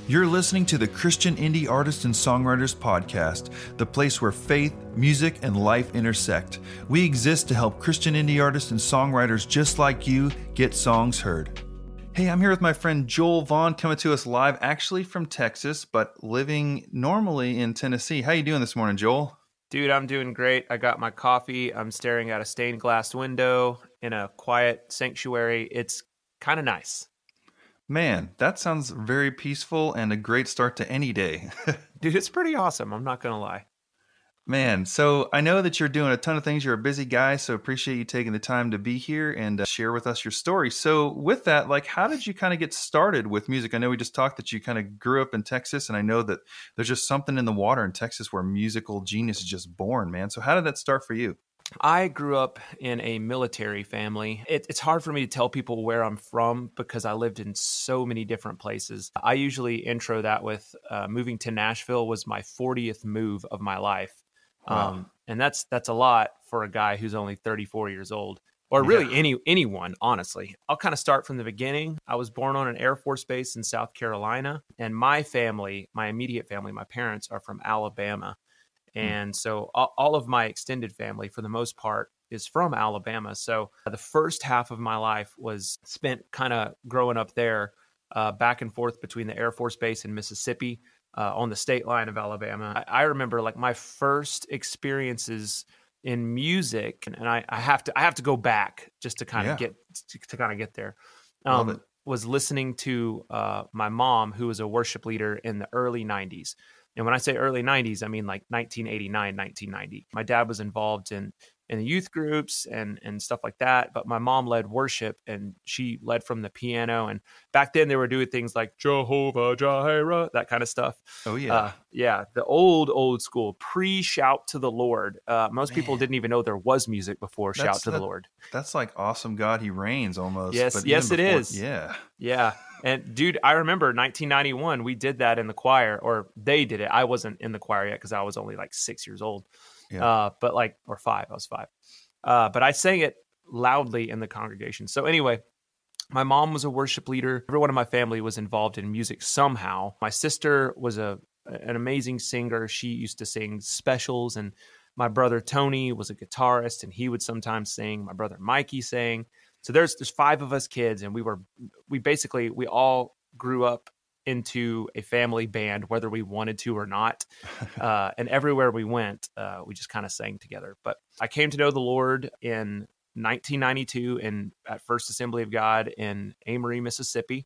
You're listening to the Christian Indie Artists and Songwriters Podcast, the place where faith, music, and life intersect. We exist to help Christian indie artists and songwriters just like you get songs heard. Hey, I'm here with my friend Joel Vaughn, coming to us live, actually from Texas, but living normally in Tennessee. How you doing this morning, Joel? Dude, I'm doing great. I got my coffee. I'm staring at a stained glass window in a quiet sanctuary. It's kind of nice. Man, that sounds very peaceful and a great start to any day. Dude, it's pretty awesome. I'm not going to lie. Man, so I know that you're doing a ton of things. You're a busy guy, so appreciate you taking the time to be here and share with us your story. So with that, how did you kind of get started with music? I know we just talked that you kind of grew up in Texas, and I know that there's just something in the water in Texas where musical genius is just born, man. So how did that start for you? I grew up in a military family. It's hard for me to tell people where I'm from because I lived in so many different places. I usually intro that with moving to Nashville was my 40th move of my life. Wow. And that's a lot for a guy who's only 34 years old, or really anyone, honestly. I'll kind of start from the beginning. I was born on an Air Force base in South Carolina, and my family, my immediate family, my parents are from Alabama. And so all of my extended family, for the most part, is from Alabama. So the first half of my life was spent kind of growing up there, back and forth between the Air Force Base and Mississippi, on the state line of Alabama. I remember my first experiences in music, and I have to go back just to kind of get there. Was listening to my mom, who was a worship leader in the early 90s. And when I say early 90s, I mean 1989, 1990. My dad was involved in the youth groups and stuff like that. But my mom led worship, and she led from the piano. And back then they were doing things like Jehovah Jireh, that kind of stuff. Oh, yeah. The old school pre-shout to the Lord. Most people didn't even know there was music before shout to the Lord. That's like Awesome God, He Reigns almost. Yes, it is. Yeah. Yeah. And dude, I remember 1991, we did that in the choir, or they did it. I wasn't in the choir yet because I was only 6 years old. Yeah. Or 5, I was 5. But I sang it loudly in the congregation. So anyway, my mom was a worship leader. Everyone in my family was involved in music somehow. My sister was an amazing singer. She used to sing specials, and my brother Tony was a guitarist, and he would sometimes sing. My brother Mikey sang. So there's 5 of us kids, and we all grew up into a family band, whether we wanted to or not. And everywhere we went, we just kind of sang together. But I came to know the Lord in 1992 at First Assembly of God in Amory, Mississippi.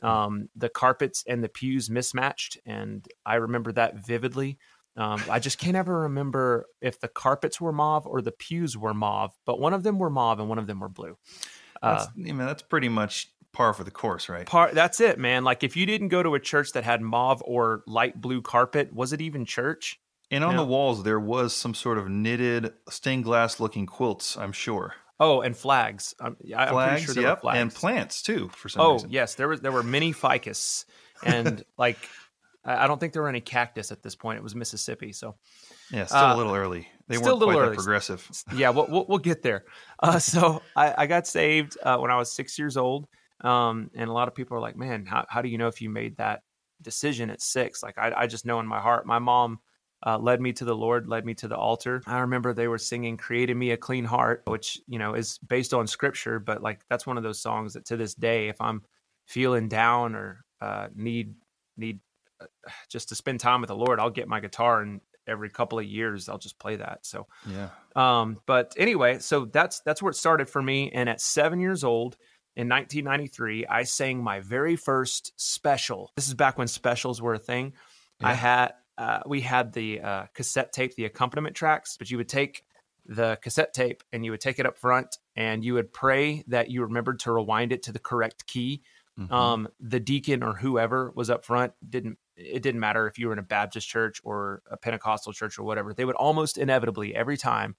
The carpets and the pews mismatched, and I remember that vividly. I just can't ever remember if the carpets were mauve or the pews were mauve, but one of them were mauve and one of them were blue. That's pretty much par for the course, right? That's it, man. If you didn't go to a church that had mauve or light blue carpet, was it even church? And on the walls, there was some sort of knitted stained glass looking quilts, I'm sure. Oh, and flags. I'm pretty sure there were flags. And plants too, for some reason. Oh, yes, there were many ficus, and I don't think there were any cactus at this point. It was Mississippi, so yeah, still a little early. They weren't quite that progressive. Yeah, we'll get there. So I got saved when I was 6 years old, and a lot of people are like, "Man, how do you know if you made that decision at 6?" I just know in my heart. My mom led me to the Lord, led me to the altar. I remember they were singing "Create in Me a Clean Heart," which is based on Scripture, but that's one of those songs that to this day, if I'm feeling down or need just to spend time with the Lord, I'll get my guitar, and every couple of years I'll just play that. So, yeah. But anyway, so that's where it started for me. And at 7 years old in 1993, I sang my very first special. This is back when specials were a thing. Yeah. We had the cassette tape, the accompaniment tracks, but you would take the cassette tape and you would take it up front and you would pray that you remembered to rewind it to the correct key. Mm-hmm. The deacon or whoever was up front it didn't matter if you were in a Baptist church or a Pentecostal church or whatever. They would almost inevitably every time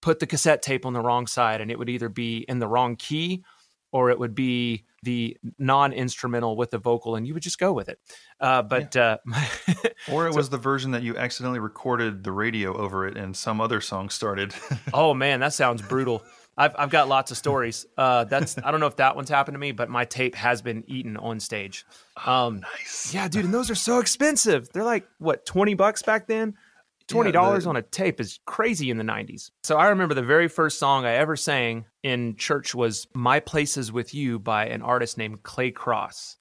put the cassette tape on the wrong side, and it would either be in the wrong key or it would be the non-instrumental with the vocal, and you would just go with it. Or it was the version that you accidentally recorded the radio over it and some other song started. Oh man, that sounds brutal. I've got lots of stories. I don't know if that one's happened to me, but my tape has been eaten on stage. Nice. Yeah, dude. And those are so expensive. They're like, what, $20 back then? $20 on a tape is crazy in the 90s. So I remember the very first song I ever sang in church was My Place Is With You by an artist named Clay Cross.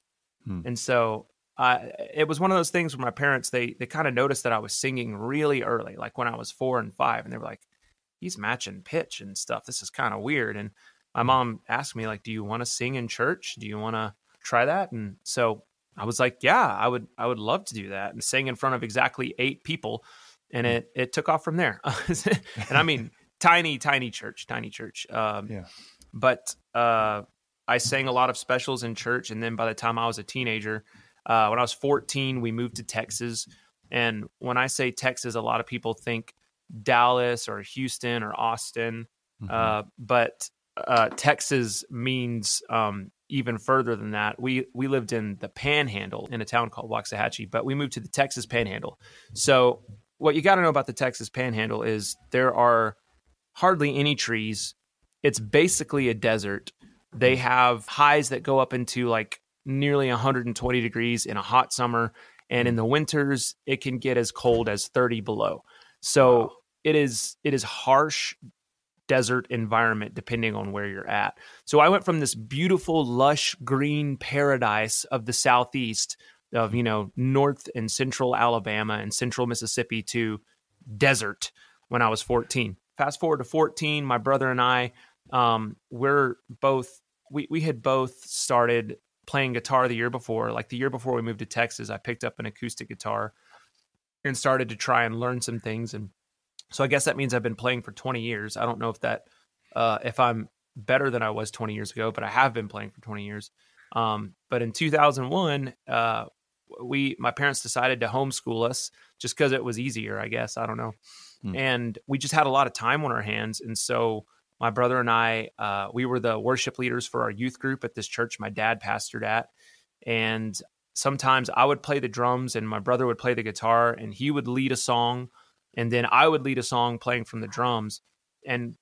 And so it was one of those things where my parents, they kind of noticed that I was singing really early, like when I was 4 and 5. And they were like, he's matching pitch and stuff. This is kind of weird. And my mom asked me, like, do you want to sing in church? Do you want to try that? And so I was like, yeah, I would love to do that. And sang in front of exactly 8 people. And it took off from there. And I mean, tiny church. But I sang a lot of specials in church. And then by the time I was a teenager, when I was 14, we moved to Texas. And when I say Texas, a lot of people think Dallas or Houston or Austin. But Texas means even further than that. We lived in the Panhandle in a town called Waxahachie, but we moved to the Texas Panhandle. So what you got to know about the Texas Panhandle is there are hardly any trees. It's basically a desert. They have highs that go up into like nearly 120 degrees in a hot summer. And in the winters, it can get as cold as 30 below. So it is harsh desert environment depending on where you're at. So I went from this beautiful, lush green paradise of the Southeast of, North and Central Alabama and Central Mississippi to desert when I was 14. Fast forward to 14, my brother and I, we had both started playing guitar the year before. Like the year before we moved to Texas, I picked up an acoustic guitar and started to try and learn some things. And so I guess that means I've been playing for 20 years. I don't know if I'm better than I was 20 years ago, but I have been playing for 20 years. But in 2001, my parents decided to homeschool us just because it was easier, I guess. I don't know. And we just had a lot of time on our hands. And so my brother and I, we were the worship leaders for our youth group at this church my dad pastored at. And sometimes I would play the drums and my brother would play the guitar and he would lead a song. And then I would lead a song playing from the drums. And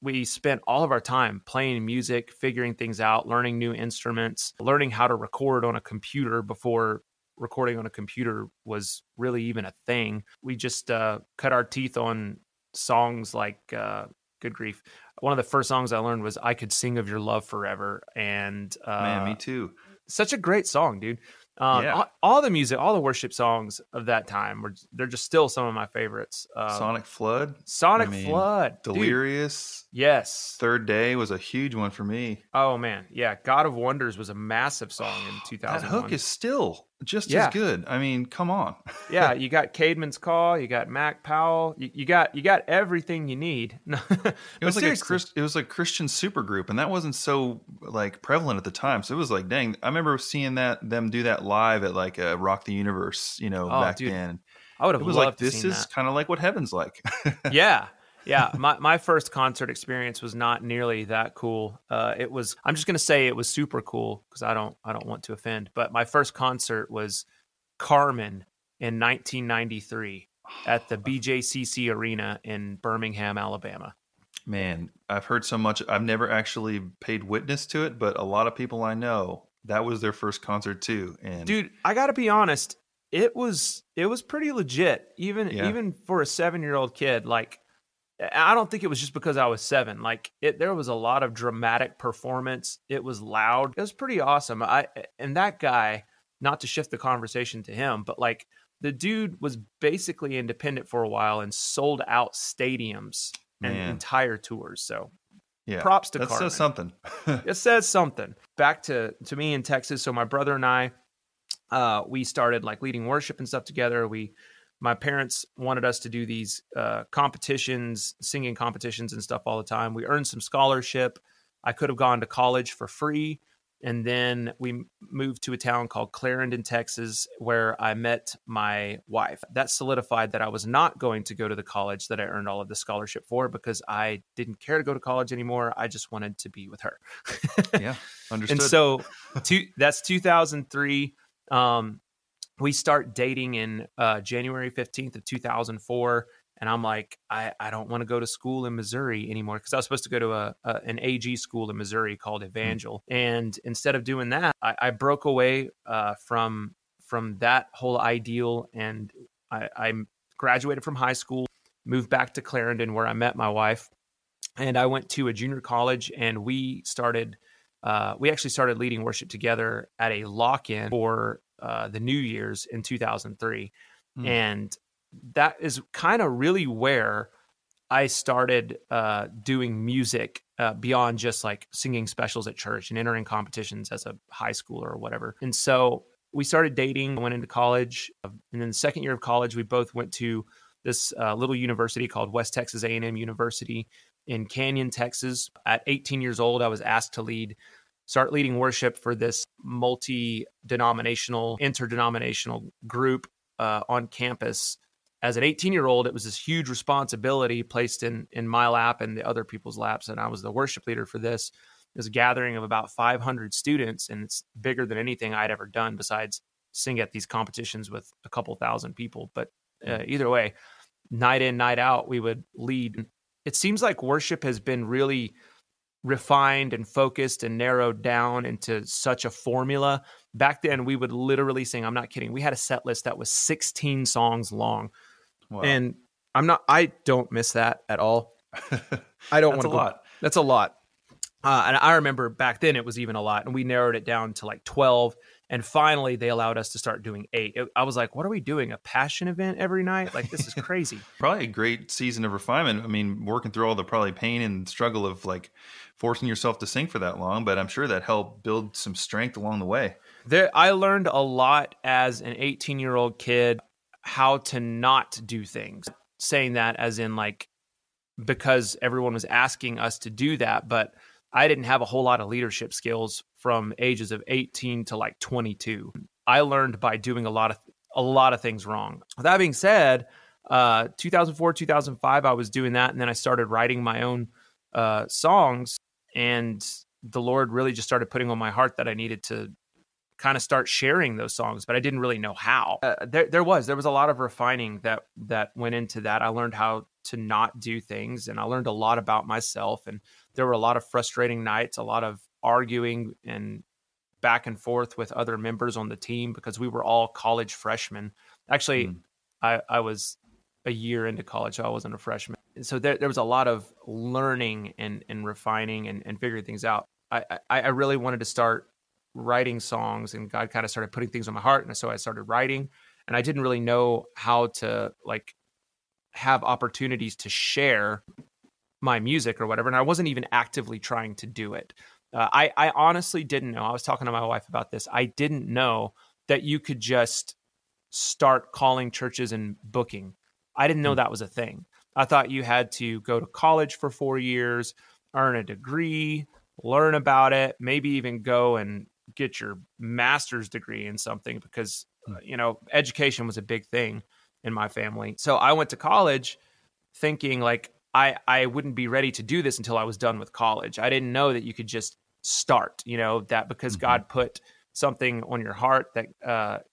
we spent all of our time playing music, figuring things out, learning new instruments, learning how to record on a computer before recording on a computer was really even a thing. We just cut our teeth on songs like, good grief. One of the first songs I learned was I Could Sing of Your Love Forever. And man, me too. Such a great song, dude. All the music, all the worship songs of that time they're just still some of my favorites. Sonic Flood, Flood, Delirious. Dude. Yes. Third Day was a huge one for me. Oh man. Yeah. God of Wonders was a massive song in 2001. That hook is still just as good. I mean, come on. Yeah. You got Caedmon's Call, you got Mac Powell, you got everything you need. It was like a Christian supergroup, and that wasn't so like prevalent at the time. So it was like, dang, I remember seeing them do that live at like Rock the Universe, back then. I would have loved like, to this is kind of like what heaven's like. Yeah. My first concert experience was not nearly that cool. I'm just going to say it was super cool because I don't want to offend, but my first concert was Carmen in 1993 at the BJCC Arena in Birmingham, Alabama. Man, I've heard so much. I've never actually paid witness to it, but a lot of people I know, that was their first concert too. And dude, I got to be honest, it was pretty legit, even for a 7-year-old kid. Like, I don't think it was just because I was 7. Like, there was a lot of dramatic performance. It was loud. It was pretty awesome. And that guy, not to shift the conversation to him, but like the dude was basically independent for a while and sold out stadiums and entire tours. So props to Carmen. That says something. It says something. Back to me in Texas. So my brother and I, we started like leading worship and stuff together. My parents wanted us to do these competitions, singing competitions and stuff all the time. We earned some scholarship. I could have gone to college for free. And then we moved to a town called Clarendon, Texas, where I met my wife. That solidified that I was not going to go to the college that I earned all of the scholarship for because I didn't care to go to college anymore. I just wanted to be with her. Yeah, understood. And so that's 2003. We start dating in January 15th of 2004. And I'm like, I don't want to go to school in Missouri anymore, because I was supposed to go to an AG school in Missouri called Evangel. And instead of doing that, I broke away from that whole ideal, and I graduated from high school, moved back to Clarendon where I met my wife, and I went to a junior college, and we actually started leading worship together at a lock-in for the New Year's in 2003. And that is kind of really where I started doing music beyond just like singing specials at church and entering competitions as a high schooler or whatever. And so we started dating, went into college, and then the second year of college, we both went to this little university called West Texas A&M University in Canyon, Texas. At 18 years old, I was asked to start leading worship for this interdenominational group on campus. As an 18-year-old, it was this huge responsibility placed in my lap and the other people's laps, and I was the worship leader for this. It was a gathering of about 500 students, and it's bigger than anything I'd ever done besides sing at these competitions with a couple thousand people. But either way, night in, night out, we would lead. It seems like worship has been really refined and focused and narrowed down into such a formula. Back then, we would literally sing, I'm not kidding, we had a set list that was 16 songs long. Wow. And I don't miss that at all. I don't want to go. Lot. That's a lot. And I remember back then it was even a lot, and we narrowed it down to like 12. And finally they allowed us to start doing 8. I was like, what are we doing? A passion event every night? Like, this is crazy. Probably a great season of refinement. I mean, working through all the probably pain and struggle of like forcing yourself to sing for that long, but I'm sure that helped build some strength along the way. I learned a lot as an 18-year-old kid how to not do things. Saying that as in like, because everyone was asking us to do that, but I didn't have a whole lot of leadership skills from ages of 18 to like 22. I learned by doing a lot of things wrong. That being said, 2004, 2005, I was doing that, and then I started writing my own songs, and the Lord really just started putting on my heart that I needed to kind of start sharing those songs, but I didn't really know how. There was a lot of refining that went into that. I learned how to not do things, and I learned a lot about myself, and there were a lot of frustrating nights, a lot of arguing and back and forth with other members on the team because we were all college freshmen. Actually, I was a year into college, so I wasn't a freshman. So there was a lot of learning and refining and figuring things out. I really wanted to start writing songs, and God kind of started putting things on my heart. And so I started writing, and I didn't really know how to like have opportunities to share my music or whatever. And I wasn't even actively trying to do it. I honestly didn't know. I was talking to my wife about this. I didn't know that you could just start calling churches and booking. I didn't know that was a thing. I thought you had to go to college for 4 years, earn a degree, learn about it, maybe even go and get your master's degree in something because, education was a big thing in my family. So I went to college thinking like I wouldn't be ready to do this until I was done with college. I didn't know that you could just start, that because God put something on your heart that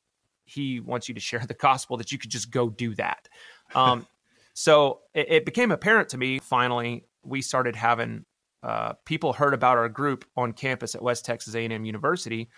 he wants you to share the gospel, that you could just go do that. So it became apparent to me, finally, we started having people heard about our group on campus at West Texas A&M University,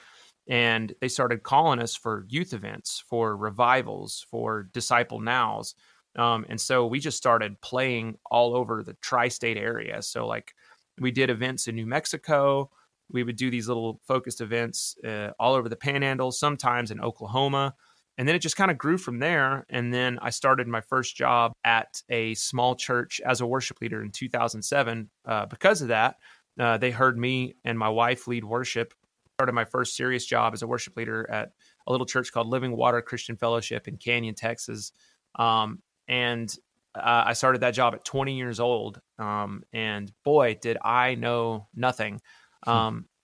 and they started calling us for youth events, for revivals, for Disciple Nows. And so we just started playing all over the tri-state area. So like we did events in New Mexico. We would do these little focused events all over the Panhandle, sometimes in Oklahoma. And then it just kind of grew from there. And then I started my first job at a small church as a worship leader in 2007. Because of that, they heard me and my wife lead worship. Started my first serious job as a worship leader at a little church called Living Water Christian Fellowship in Canyon, Texas. And I started that job at 20 years old. And boy, did I know nothing.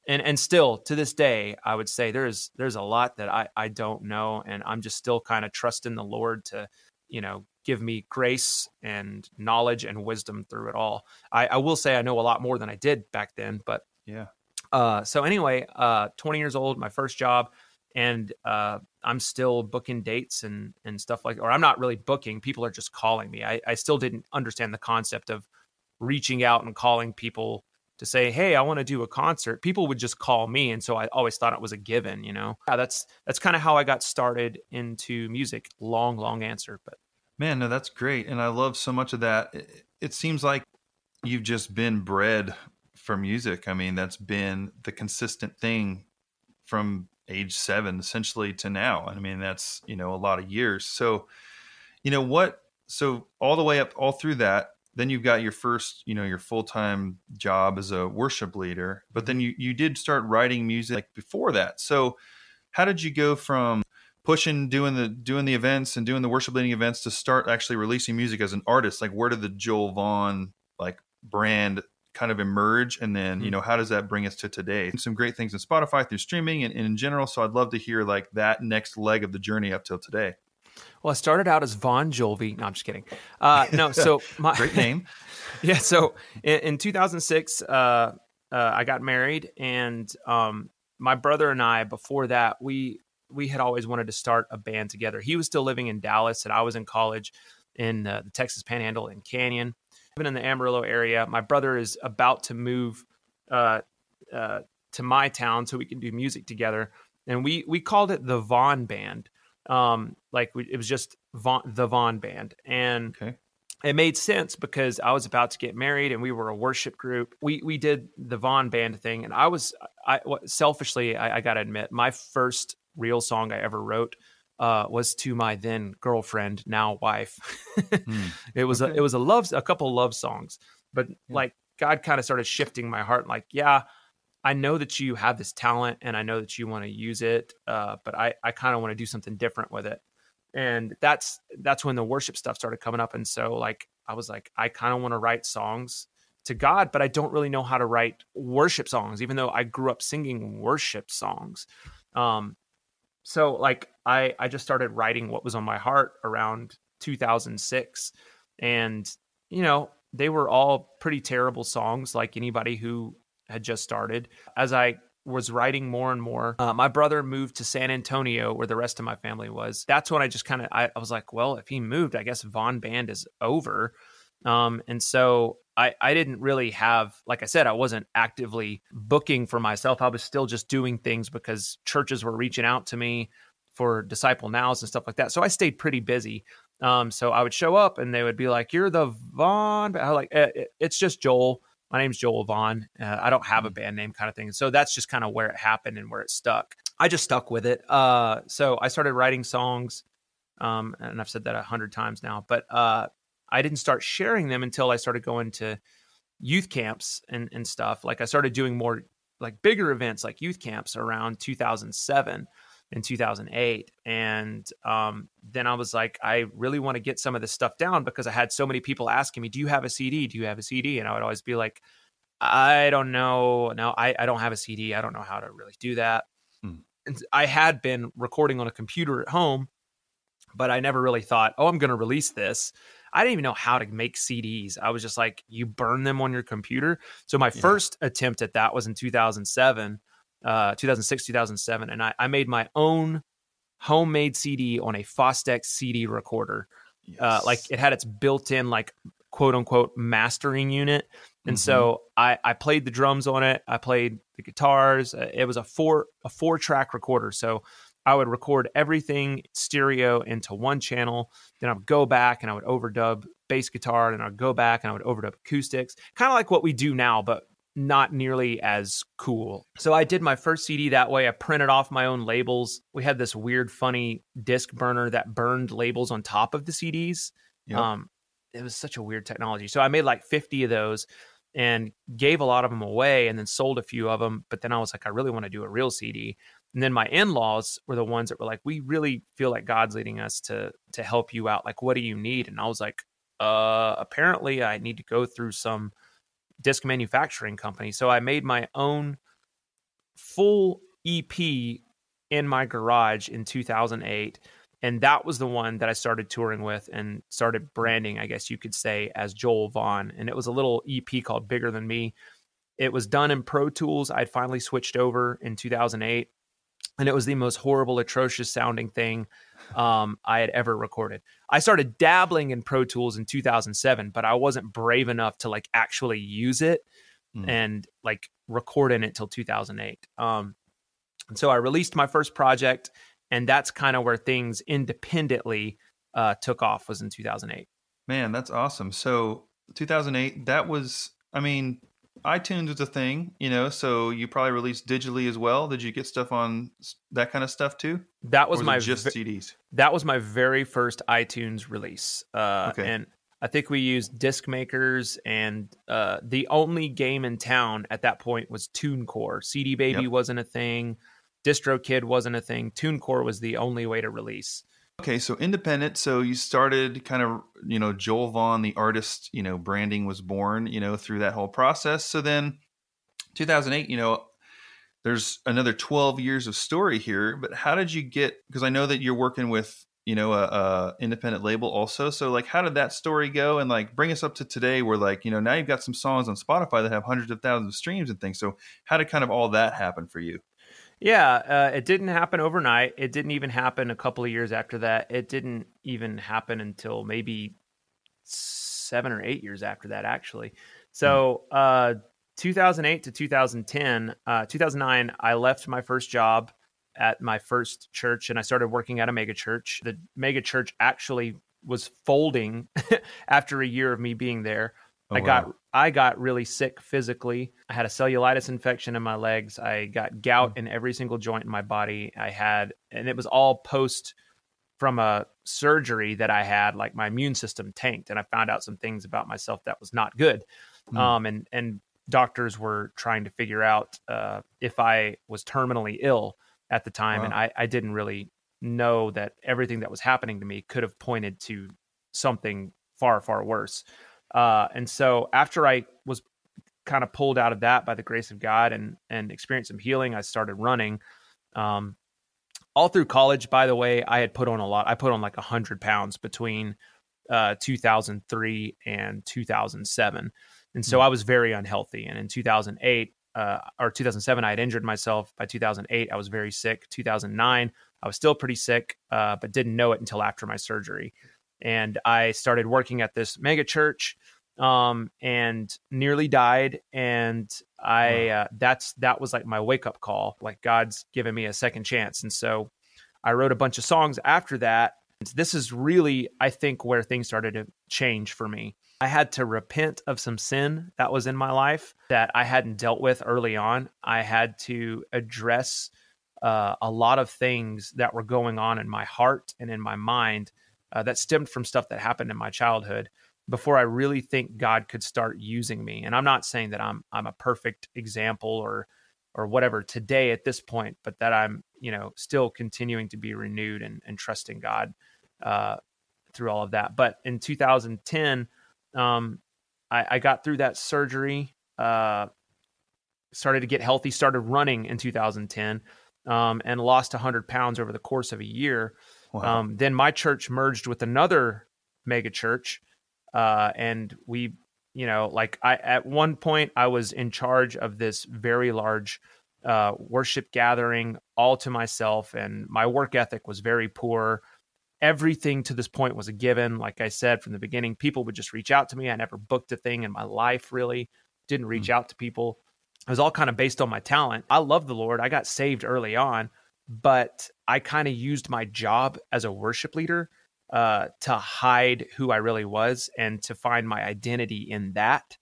And still to this day, I would say there's a lot that I don't know. And I'm just still kind of trusting the Lord to, give me grace and knowledge and wisdom through it all. I will say I know a lot more than I did back then, but yeah. So anyway, 20 years old, my first job. And I'm still booking dates and stuff like, or I'm not really booking. People are just calling me. I still didn't understand the concept of reaching out and calling people to say, hey, I want to do a concert. People would just call me. And so I always thought it was a given, Yeah, that's kind of how I got started into music. Long answer, but. Man, no, that's great. And I love so much of that. It seems like you've just been bred for music. I mean, that's been the consistent thing from age 7 essentially to now. I mean, that's, a lot of years. So, so all the way up, all through that, then you've got your first, your full-time job as a worship leader, but then you did start writing music like before that. So how did you go from pushing, doing the events and doing the worship leading events to start actually releasing music as an artist? Like, where did the Joel Vaughn like brand kind of emerge? And then, how does that bring us to today? Some great things in Spotify through streaming and in general. So I'd love to hear like that next leg of the journey up till today. Well, I started out as Vaughn Jolvie. No, I'm just kidding. No, so great name. Yeah. So in 2006, I got married, and my brother and I, before that, we had always wanted to start a band together. He was still living in Dallas, and I was in college in the Texas Panhandle in Canyon. Living in the Amarillo area. My brother is about to move to my town so we can do music together, and we called it the Vaughn Band. It was just the Vaughn Band, and it made sense because I was about to get married and we were a worship group. We did the Vaughn Band thing, and selfishly, I got to admit, my first real song I ever wrote was to my then girlfriend, now wife. It was a couple of love songs, but like God kind of started shifting my heart. Like, yeah, I know that you have this talent and I know that you want to use it, but I kind of want to do something different with it. And that's when the worship stuff started coming up. And so like, I was like, I kind of want to write songs to God, but I don't really know how to write worship songs, even though I grew up singing worship songs. So like, I just started writing what was on my heart around 2006. And, they were all pretty terrible songs, like anybody who had just started. As I was writing more and more, my brother moved to San Antonio, where the rest of my family was. That's when I just I was like, well, if he moved, I guess Vaughn Band is over. And so I didn't really have, like I said, I wasn't actively booking for myself. I was still just doing things because churches were reaching out to me for Disciple Nows and stuff like that. So I stayed pretty busy. So I would show up and they would be like, you're the Vaughn. I was like, it's just Joel. My name's Joel Vaughn. I don't have a band name kind of thing. So that's just kind of where it happened and where it stuck. I just stuck with it. So I started writing songs, and I've said that 100 times now, but I didn't start sharing them until I started going to youth camps and stuff. Like I started doing more like bigger events like youth camps around 2007 and 2008. And then I was like, I really want to get some of this stuff down because I had so many people asking me, do you have a CD? Do you have a CD? And I would always be like, I don't know. No, I don't have a CD. I don't know how to really do that. And I had been recording on a computer at home, but I never really thought, oh, I'm going to release this. I didn't even know how to make CDs. I was just like, you burn them on your computer. So my first attempt at that was in 2006, 2007. And I made my own homemade CD on a Fostex CD recorder. Like it had its built-in, like, quote unquote, mastering unit. And so I played the drums on it. I played the guitars. It was a four-track recorder. So I would record everything stereo into one channel. Then I would go back and I would overdub bass guitar. And I would go back and I would overdub acoustics. Kind of like what we do now, but not nearly as cool. So I did my first CD that way. I printed off my own labels. We had this weird, funny disc burner that burned labels on top of the CDs. Yep. It was such a weird technology. So I made like 50 of those and gave a lot of them away and then sold a few of them. But then I was like, I really want to do a real CD. And then my in-laws were the ones that were like, we really feel like God's leading us to help you out. Like, what do you need? And I was like, apparently I need to go through some disc manufacturing company. So I made my own full EP in my garage in 2008. And that was the one that I started touring with and started branding, I guess you could say, as Joel Vaughn. And it was a little EP called Bigger Than Me. It was done in Pro Tools. I'd finally switched over in 2008. and it was the most horrible, atrocious sounding thing I had ever recorded. I started dabbling in Pro Tools in 2007, but I wasn't brave enough to like actually use it and like record in it till 2008. And so I released my first project, and that's kind of where things independently took off, was in 2008. Man, that's awesome. So 2008, that was, I mean, iTunes was a thing, so you probably released digitally as well. Did you get stuff on that kind of stuff too? That was or was it just CDs? That was my very first iTunes release. Okay. And I think we used disc makers, and the only game in town at that point was TuneCore. CD Baby wasn't a thing. DistroKid wasn't a thing. TuneCore was the only way to release. Okay, so independent. So you started kind of, Joel Vaughn, the artist, branding was born, through that whole process. So then 2008, there's another 12 years of story here, but how did you get, because I know that you're working with, a independent label also. So like, how did that story go? And like, bring us up to today where like, now you've got some songs on Spotify that have hundreds of thousands of streams and things. So how did kind of all that happen for you? Yeah, it didn't happen overnight. It didn't even happen a couple of years after that. It didn't even happen until maybe 7 or 8 years after that, actually. So 2008 to 2010, 2009, I left my first job at my first church, and I started working at a mega church. The mega church actually was folding after a year of me being there. I got really sick physically. I had a cellulitis infection in my legs. I got gout in every single joint in my body. And it was all post from a surgery that I had. Like my immune system tanked, and I found out some things about myself that was not good. And doctors were trying to figure out if I was terminally ill at the time. Wow. And I didn't really know that everything that was happening to me could have pointed to something far, far worse. And so after I was kind of pulled out of that by the grace of God and experienced some healing, I started running. All through college, by the way, I had put on a lot. I put on like 100 pounds between 2003 and 2007. And so I was very unhealthy. And in 2008 or 2007, I had injured myself. By 2008, I was very sick. 2009, I was still pretty sick, but didn't know it until after my surgery. And I started working at this mega church, and nearly died. And that was like my wake up call. Like God's given me a second chance. And so I wrote a bunch of songs after that. This is really, I think, where things started to change for me. I had to repent of some sin that was in my life that I hadn't dealt with early on. I had to address a lot of things that were going on in my heart and in my mind that stemmed from stuff that happened in my childhood before I really think God could start using me. And I'm not saying that I'm a perfect example or whatever today at this point, but that I'm, still continuing to be renewed and trusting God through all of that. But in 2010, I got through that surgery, started to get healthy, started running in 2010, and lost 100 pounds over the course of a year. Wow. Then my church merged with another mega church. And we, at one point I was in charge of this very large worship gathering all to myself, and my work ethic was very poor. Everything to this point was a given. Like I said from the beginning, people would just reach out to me. I never booked a thing in my life, really. Didn't reach out to people. It was all kind of based on my talent. I love the Lord. I got saved early on, but I kind of used my job as a worship leader to hide who I really was and to find my identity in that.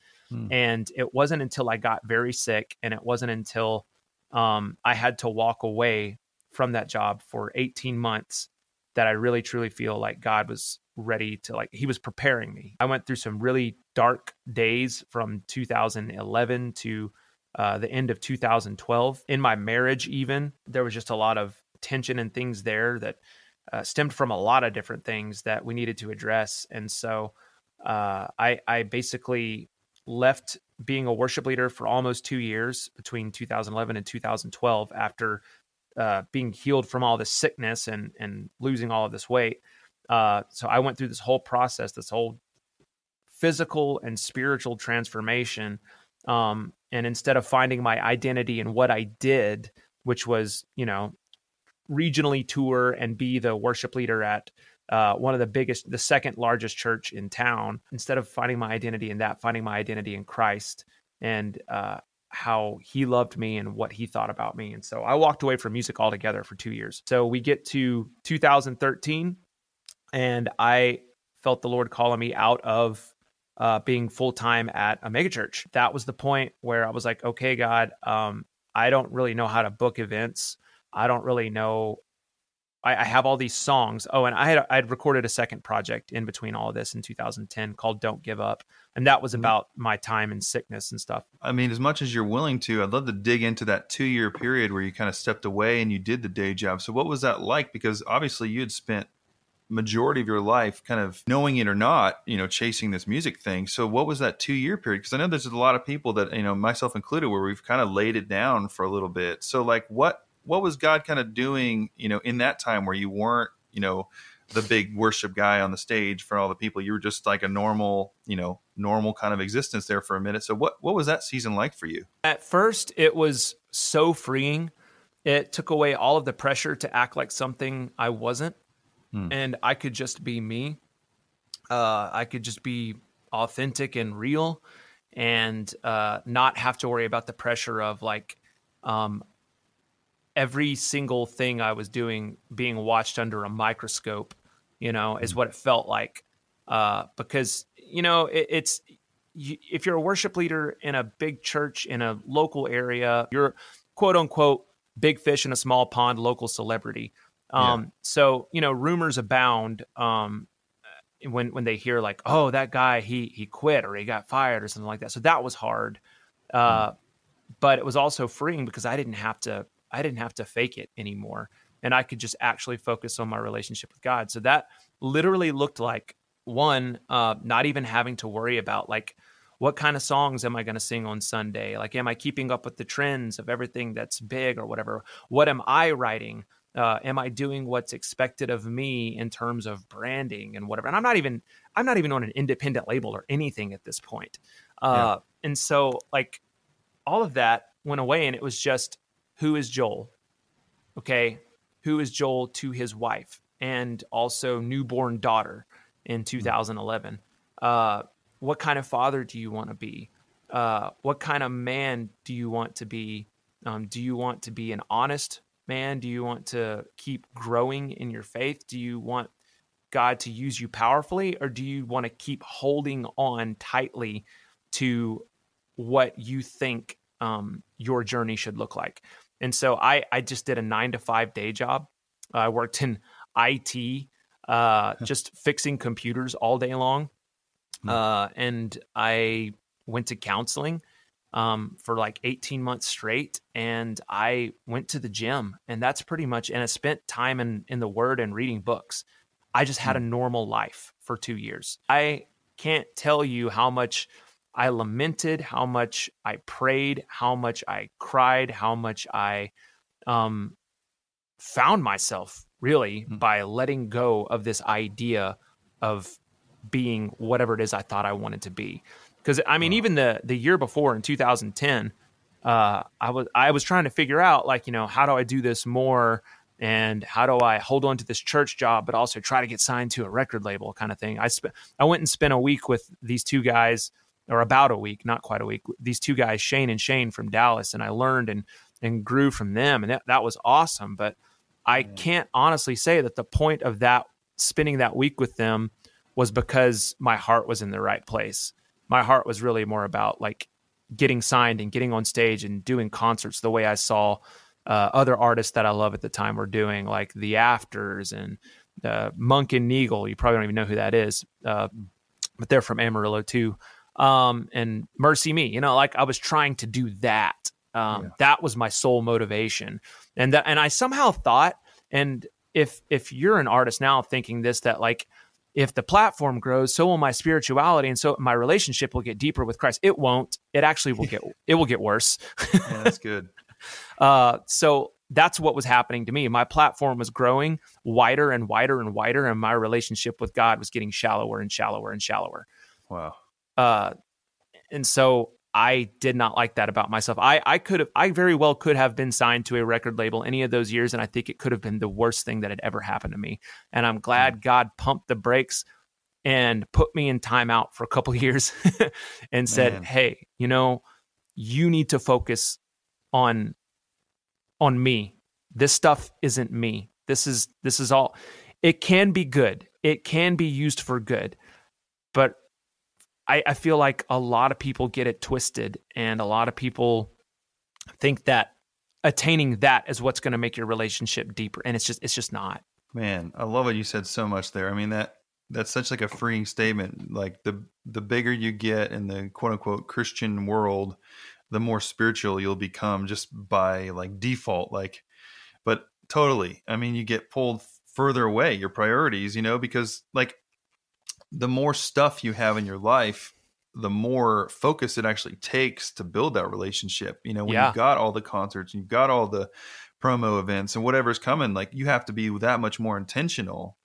And it wasn't until I got very sick, and it wasn't until I had to walk away from that job for 18 months that I really truly feel like God was ready to, he was preparing me. I went through some really dark days from 2011 to the end of 2012. In my marriage even, there was just a lot of tension and things there that stemmed from a lot of different things that we needed to address. And so I basically left being a worship leader for almost 2 years between 2011 and 2012 after being healed from all this sickness and losing all of this weight. So I went through this whole process, this whole physical and spiritual transformation. And instead of finding my identity in what I did, which was, regionally tour and be the worship leader at one of the second largest church in town, instead of finding my identity in that, finding my identity in Christ and how he loved me and what he thought about me. And so I walked away from music altogether for 2 years. So we get to 2013, and I felt the Lord calling me out of being full-time at a megachurch. That was the point where I was like, okay, God, I don't really know how to book events. I don't really know. I have all these songs. Oh, and I had recorded a second project in between all of this in 2010 called Don't Give Up. And that was about my time in sickness and stuff. I mean, as much as you're willing to, I'd love to dig into that 2-year period where you kind of stepped away and you did the day job. So what was that like? Because obviously you had spent majority of your life kind of, knowing it or not, chasing this music thing. So what was that 2-year period? Because I know there's a lot of people that, myself included, where we've kind of laid it down for a little bit. So like what was God kind of doing, in that time where you weren't, the big worship guy on the stage for all the people? You were just like a normal kind of existence there for a minute. So what was that season like for you? At first, it was so freeing. It took away all of the pressure to act like something I wasn't. And I could just be me. I could just be authentic and real, and not have to worry about the pressure of like every single thing I was doing being watched under a microscope, is what it felt like. Because, if you're a worship leader in a big church in a local area, you're quote unquote big fish in a small pond, local celebrity. So, rumors abound when they hear like, oh, that guy, he quit or he got fired or something like that. So that was hard. But it was also freeing because I didn't have to fake it anymore. And I could just actually focus on my relationship with God. So that literally looked like not even having to worry about like, what kind of songs am I going to sing on Sunday? Like, am I keeping up with the trends of everything that's big or whatever? What am I writing? Am I doing what's expected of me in terms of branding and whatever? And I'm not even on an independent label or anything at this point. And so like all of that went away, and it was just, who is Joel? Okay. Who is Joel to his wife and also newborn daughter in 2011? What kind of father do you want to be? What kind of man do you want to be? Do you want to be an honest man? Do you want to keep growing in your faith? Do you want God to use you powerfully, or do you want to keep holding on tightly to what you think your journey should look like? And so I just did a 9-to-5 day job. I worked in IT, just fixing computers all day long. And I went to counseling for like 18 months straight, and I went to the gym, and that's pretty much, and I spent time in the Word and reading books. I just had a normal life for 2 years. I can't tell you how much I lamented, how much I prayed, how much I cried, how much I found myself really by letting go of this idea of being whatever it is I thought I wanted to be. Because I mean, even the year before in 2010, I was trying to figure out like, how do I do this more, and how do I hold on to this church job, but also try to get signed to a record label kind of thing. I went and spent a week with these two guys, or about a week, not quite a week. These two guys, Shane and Shane from Dallas, and I learned and grew from them, and that was awesome. But I can't honestly say that the point of that spending that week with them was because my heart was in the right place. My heart was really more about like getting signed and getting on stage and doing concerts the way I saw other artists that I love at the time were doing, like the Afters and Monk and Neagle. You probably don't even know who that is, but they're from Amarillo too. And Mercy Me, like I was trying to do that. That was my sole motivation. And I somehow thought, and if you're an artist now thinking this, that like, if the platform grows, so will my spirituality, and so my relationship will get deeper with Christ. It won't. It actually will get worse. Yeah, that's good. So that's what was happening to me. My platform was growing wider and wider and wider, and my relationship with God was getting shallower and shallower and shallower. Wow. And so I did not like that about myself. I very well could have been signed to a record label any of those years, and I think it could have been the worst thing that had ever happened to me. And I'm glad God pumped the brakes and put me in timeout for a couple of years and said, "Hey, you need to focus on me. This stuff isn't me. This is all. It can be good. It can be used for good, but I feel like a lot of people get it twisted, and a lot of people think that attaining that is what's going to make your relationship deeper, and it's just not." Man, I love what you said so much there. I mean, that's such like a freeing statement. Like the bigger you get in the quote unquote Christian world, the more spiritual you'll become just by like default. But totally. I mean, you get pulled further away, your priorities, because like the more stuff you have in your life, the more focus it actually takes to build that relationship. When you've got all the concerts, and you've got all the promo events and whatever's coming, like you have to be that much more intentional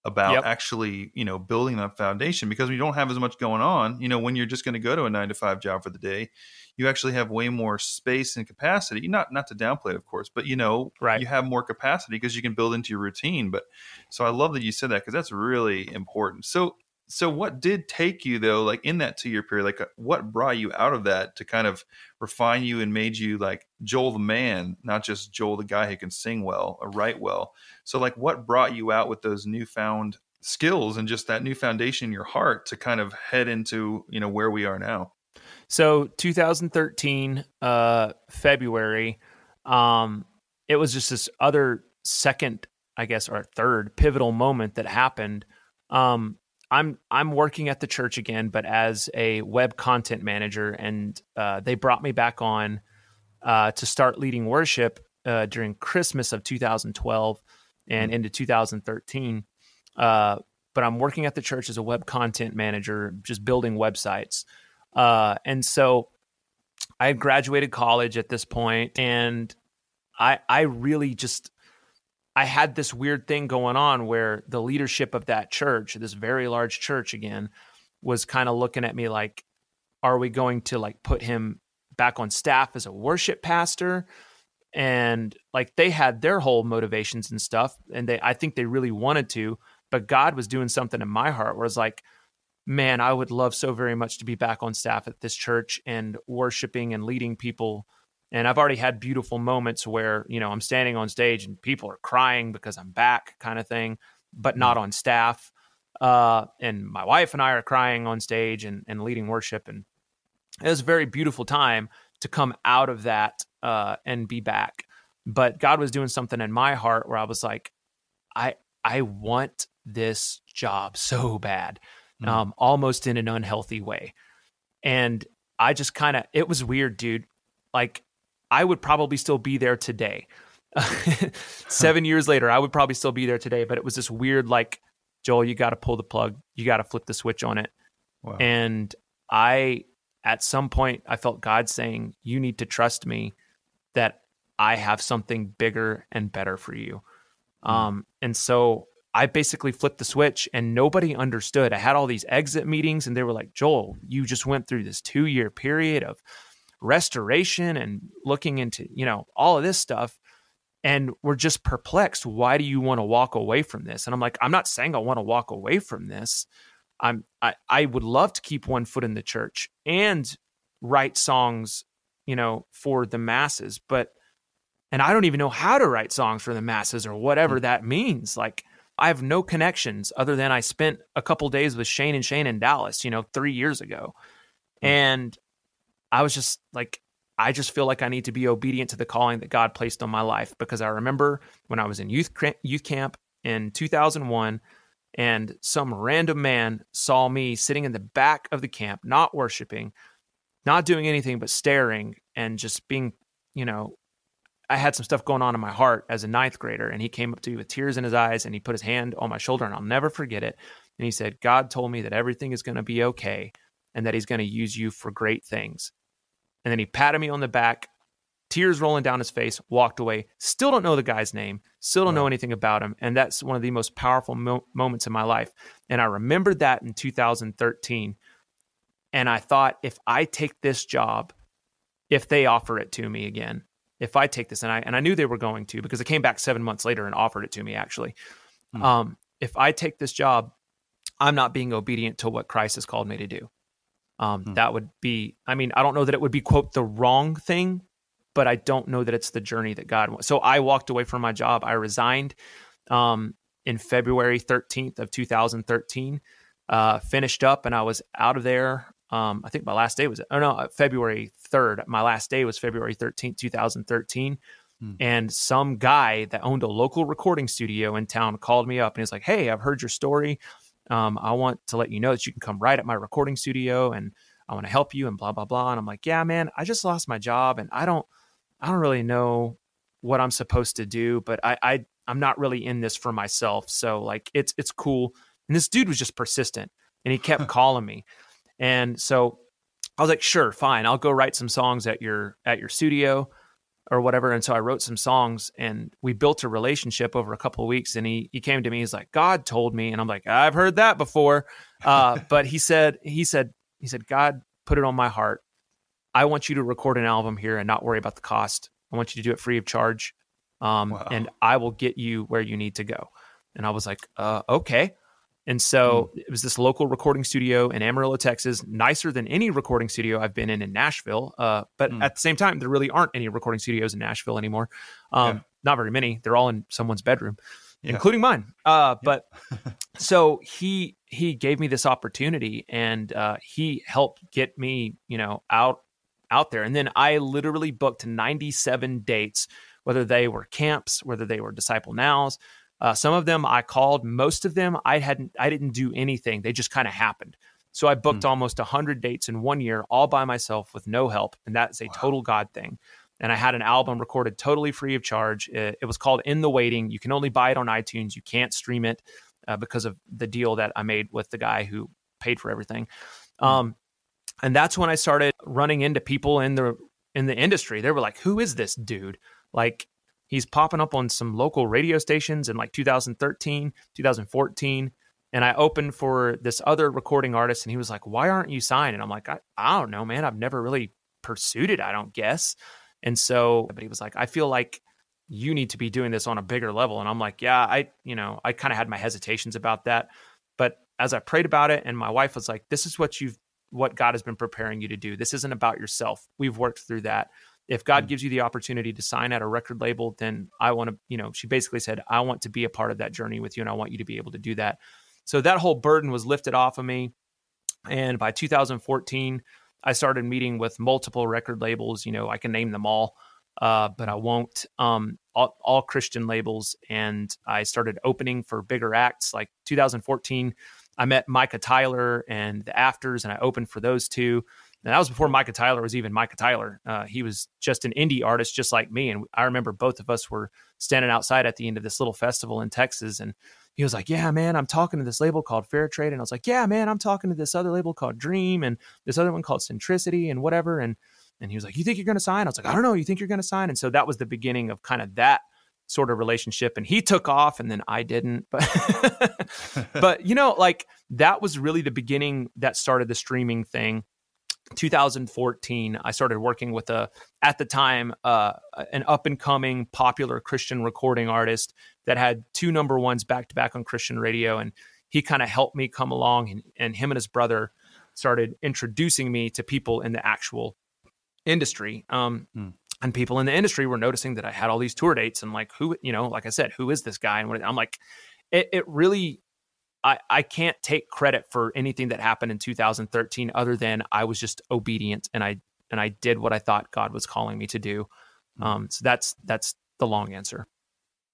about actually, building that foundation, because when you don't have as much going on, when you're just going to go to a 9-to-5 job for the day, you actually have way more space and capacity, not to downplay it, of course, but right. You have more capacity because you can build into your routine. But so I love that you said that, because that's really important. So what did take you though, like in that 2-year period, like what brought you out of that to kind of refine you and made you like Joel the man, not just Joel the guy who can sing well or write well? So like what brought you out with those newfound skills and just that new foundation in your heart to kind of head into, where we are now? So 2013, February, it was just this other second, I guess, or third pivotal moment that happened. I'm working at the church again, but as a web content manager, and they brought me back on to start leading worship during Christmas of 2012 and into 2013. But I'm working at the church as a web content manager, just building websites. And so I had graduated college at this point, and I really just... I had this weird thing going on where the leadership of that church, this very large church again, was kind of looking at me like, are we going to like put him back on staff as a worship pastor? And like they had their whole motivations and stuff. And I think they really wanted to, but God was doing something in my heart where it's like, man, I would love so very much to be back on staff at this church and worshiping and leading people. And I've already had beautiful moments where, I'm standing on stage and people are crying because I'm back kind of thing, but not on staff. And my wife and I are crying on stage and leading worship. And it was a very beautiful time to come out of that and be back. But God was doing something in my heart where I was like, I want this job so bad, almost in an unhealthy way. And I just it was weird, dude. Like, I would probably still be there today. 7 years later, I would probably still be there today, but it was this weird, like, Joel, you got to pull the plug. You got to flip the switch on it. Wow. And at some point, I felt God saying, you need to trust me that I have something bigger and better for you. And so I basically flipped the switch and nobody understood. I had all these exit meetings and they were like, Joel, you just went through this 2-year period of restoration and looking into, all of this stuff. And we're just perplexed. Why do you want to walk away from this? And I'm like, I'm not saying I want to walk away from this. I would love to keep one foot in the church and write songs, for the masses, and I don't even know how to write songs for the masses or whatever that means. Like, I have no connections other than I spent a couple days with Shane and Shane in Dallas, 3 years ago. And I was just like, I just feel like I need to be obedient to the calling that God placed on my life, because I remember when I was in youth camp in 2001 and some random man saw me sitting in the back of the camp, not worshiping, not doing anything but staring and just being, I had some stuff going on in my heart as a 9th grader, and he came up to me with tears in his eyes and he put his hand on my shoulder, and I'll never forget it. And he said, God told me that everything is going to be okay and that he's going to use you for great things. And then he patted me on the back, tears rolling down his face, walked away. Still don't know the guy's name, still don't know anything about him. And that's one of the most powerful moments in my life. And I remembered that in 2013. And I thought, if I take this job, if they offer it to me again, if I take this, and I knew they were going to, because it came back 7 months later and offered it to me, actually. If I take this job, I'm not being obedient to what Christ has called me to do. That would be, I mean, I don't know that it would be, quote, the wrong thing, but I don't know that it's the journey that God wants. So I walked away from my job. I resigned in February 13th of 2013, finished up, and I was out of there. I think my last day was, February 3rd. My last day was February 13th, 2013. And some guy that owned a local recording studio in town called me up and he's like, "Hey, I've heard your story. I want to let you know that you can come write at my recording studio and I want to help you and blah, blah, blah." And I'm like, "Yeah, man, I just lost my job and I don't really know what I'm supposed to do, but I'm not really in this for myself. So like, it's cool." And this dude was just persistent and he kept calling me. And so I was like, "Sure, fine. I'll go write some songs at your studio or whatever." And so I wrote some songs and we built a relationship over a couple of weeks. And he came to me, he's like, "God told me." And I'm like, "I've heard that before." But he said, "God put it on my heart. I want you to record an album here and not worry about the cost. I want you to do it free of charge. Wow. And I will get you where you need to go." And I was like, "Okay." And so it was this local recording studio in Amarillo, Texas, nicer than any recording studio I've been in Nashville. But at the same time, there really aren't any recording studios in Nashville anymore. Not very many. They're all in someone's bedroom, including mine. But so he gave me this opportunity and he helped get me, out there. And then I literally booked 97 dates, whether they were camps, whether they were Disciple Nows. Some of them I called. Most of them I didn't do anything. They just kind of happened. So I booked almost 100 dates in 1 year, all by myself with no help. And that's a total God thing. And I had an album recorded totally free of charge. It was called In the Waiting. You can only buy it on iTunes. You can't stream it because of the deal that I made with the guy who paid for everything. And that's when I started running into people in the industry. They were like, "Who is this dude?" Like, he's popping up on some local radio stations in like 2013, 2014. And I opened for this other recording artist and he was like, "Why aren't you signed?" And I'm like, I don't know, man. I've never really pursued it, I don't guess. And so, but he was like, "I feel like you need to be doing this on a bigger level." And I'm like, "Yeah, I kind of had my hesitations about that. But as I prayed about it, and my wife was like, "This is what God has been preparing you to do. This isn't about yourself. We've worked through that. If God gives you the opportunity to sign at a record label, then I want to," she basically said, "I want to be a part of that journey with you and I want you to be able to do that." So that whole burden was lifted off of me. And by 2014, I started meeting with multiple record labels. I can name them all, but I won't. All Christian labels. And I started opening for bigger acts. Like 2014, I met Micah Tyler and the Afters, and I opened for those two. And that was before Micah Tyler was even Micah Tyler. He was just an indie artist just like me. And I remember both of us were standing outside at the end of this little festival in Texas. And he was like, "Yeah, man, I'm talking to this label called Fair Trade." And I was like, "Yeah, man, I'm talking to this other label called Dream and this other one called Centricity and whatever." And he was like, "You think you're going to sign?" I was like, "I don't know. You think you're going to sign?" And so that was the beginning of kind of that sort of relationship. And he took off and then I didn't. But, like that was really the beginning that started the streaming thing. 2014, I started working with at the time, an up and coming popular Christian recording artist that had 2 number ones back to back on Christian radio. And he kind of helped me come along and him and his brother started introducing me to people in the actual industry. And people in the industry were noticing that I had all these tour dates and like, who, like I said, who is this guy? And I'm like, it really, I can't take credit for anything that happened in 2013 other than I was just obedient and I did what I thought God was calling me to do. So that's the long answer.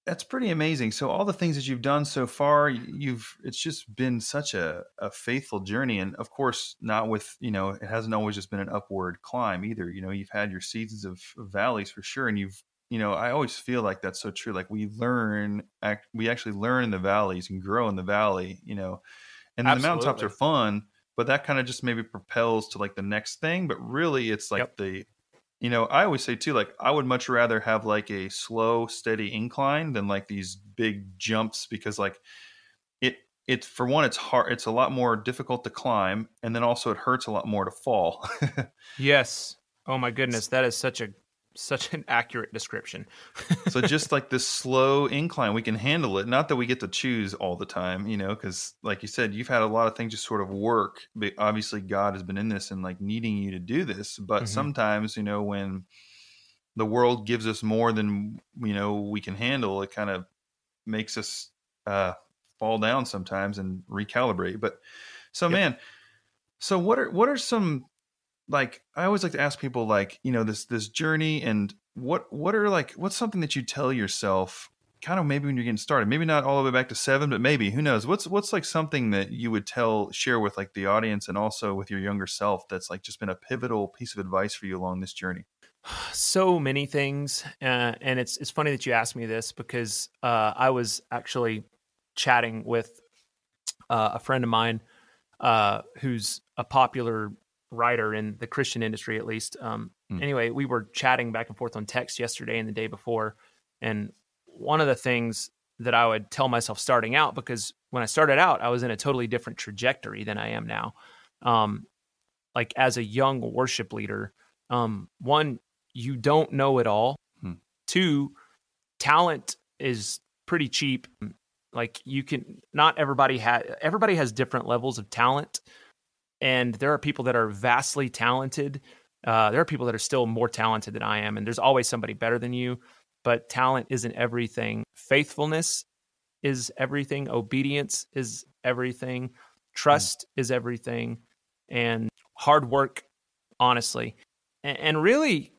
That's pretty amazing. So all the things that you've done so far, it's just been such a faithful journey. And of course, not with, it hasn't always just been an upward climb either. You've had your seasons of valleys for sure. And I always feel like that's so true. Like we actually learn in the valleys and grow in the valley, and then the mountaintops are fun, but that kind of just maybe propels to like the next thing. But really it's like I always say too, like I would much rather have like a slow, steady incline than like these big jumps because like it's, for one, it's hard. It's a lot more difficult to climb, and then also it hurts a lot more to fall. Yes. Oh my goodness, that is such an accurate description. So just like this slow incline, we can handle it. Not that we get to choose all the time, because like you said, you've had a lot of things just sort of work. But obviously, God has been in this and like needing you to do this. But sometimes, when the world gives us more than we can handle, it kind of makes us fall down sometimes and recalibrate. But so, Yep. man, so what are some, like, I always like to ask people, like, this journey, and what's something that you tell yourself kind of maybe when you're getting started, maybe not all the way back to 7, but maybe, who knows, what's like something that you would share with like the audience and also with your younger self that's like just been a pivotal piece of advice for you along this journey? So many things, and it's funny that you asked me this because I was actually chatting with a friend of mine who's a popular writer in the Christian industry, at least. Anyway, we were chatting back and forth on text yesterday and the day before, and one of the things that I would tell myself starting out, because when I started out, I was in a totally different trajectory than I am now. Like as a young worship leader, one, you don't know it all. Two, talent is pretty cheap. Like not everybody has different levels of talent. And there are people that are vastly talented. There are people that are still more talented than I am. And there's always somebody better than you, but talent isn't everything. Faithfulness is everything. Obedience is everything. Trust is everything. And hard work, honestly. And really,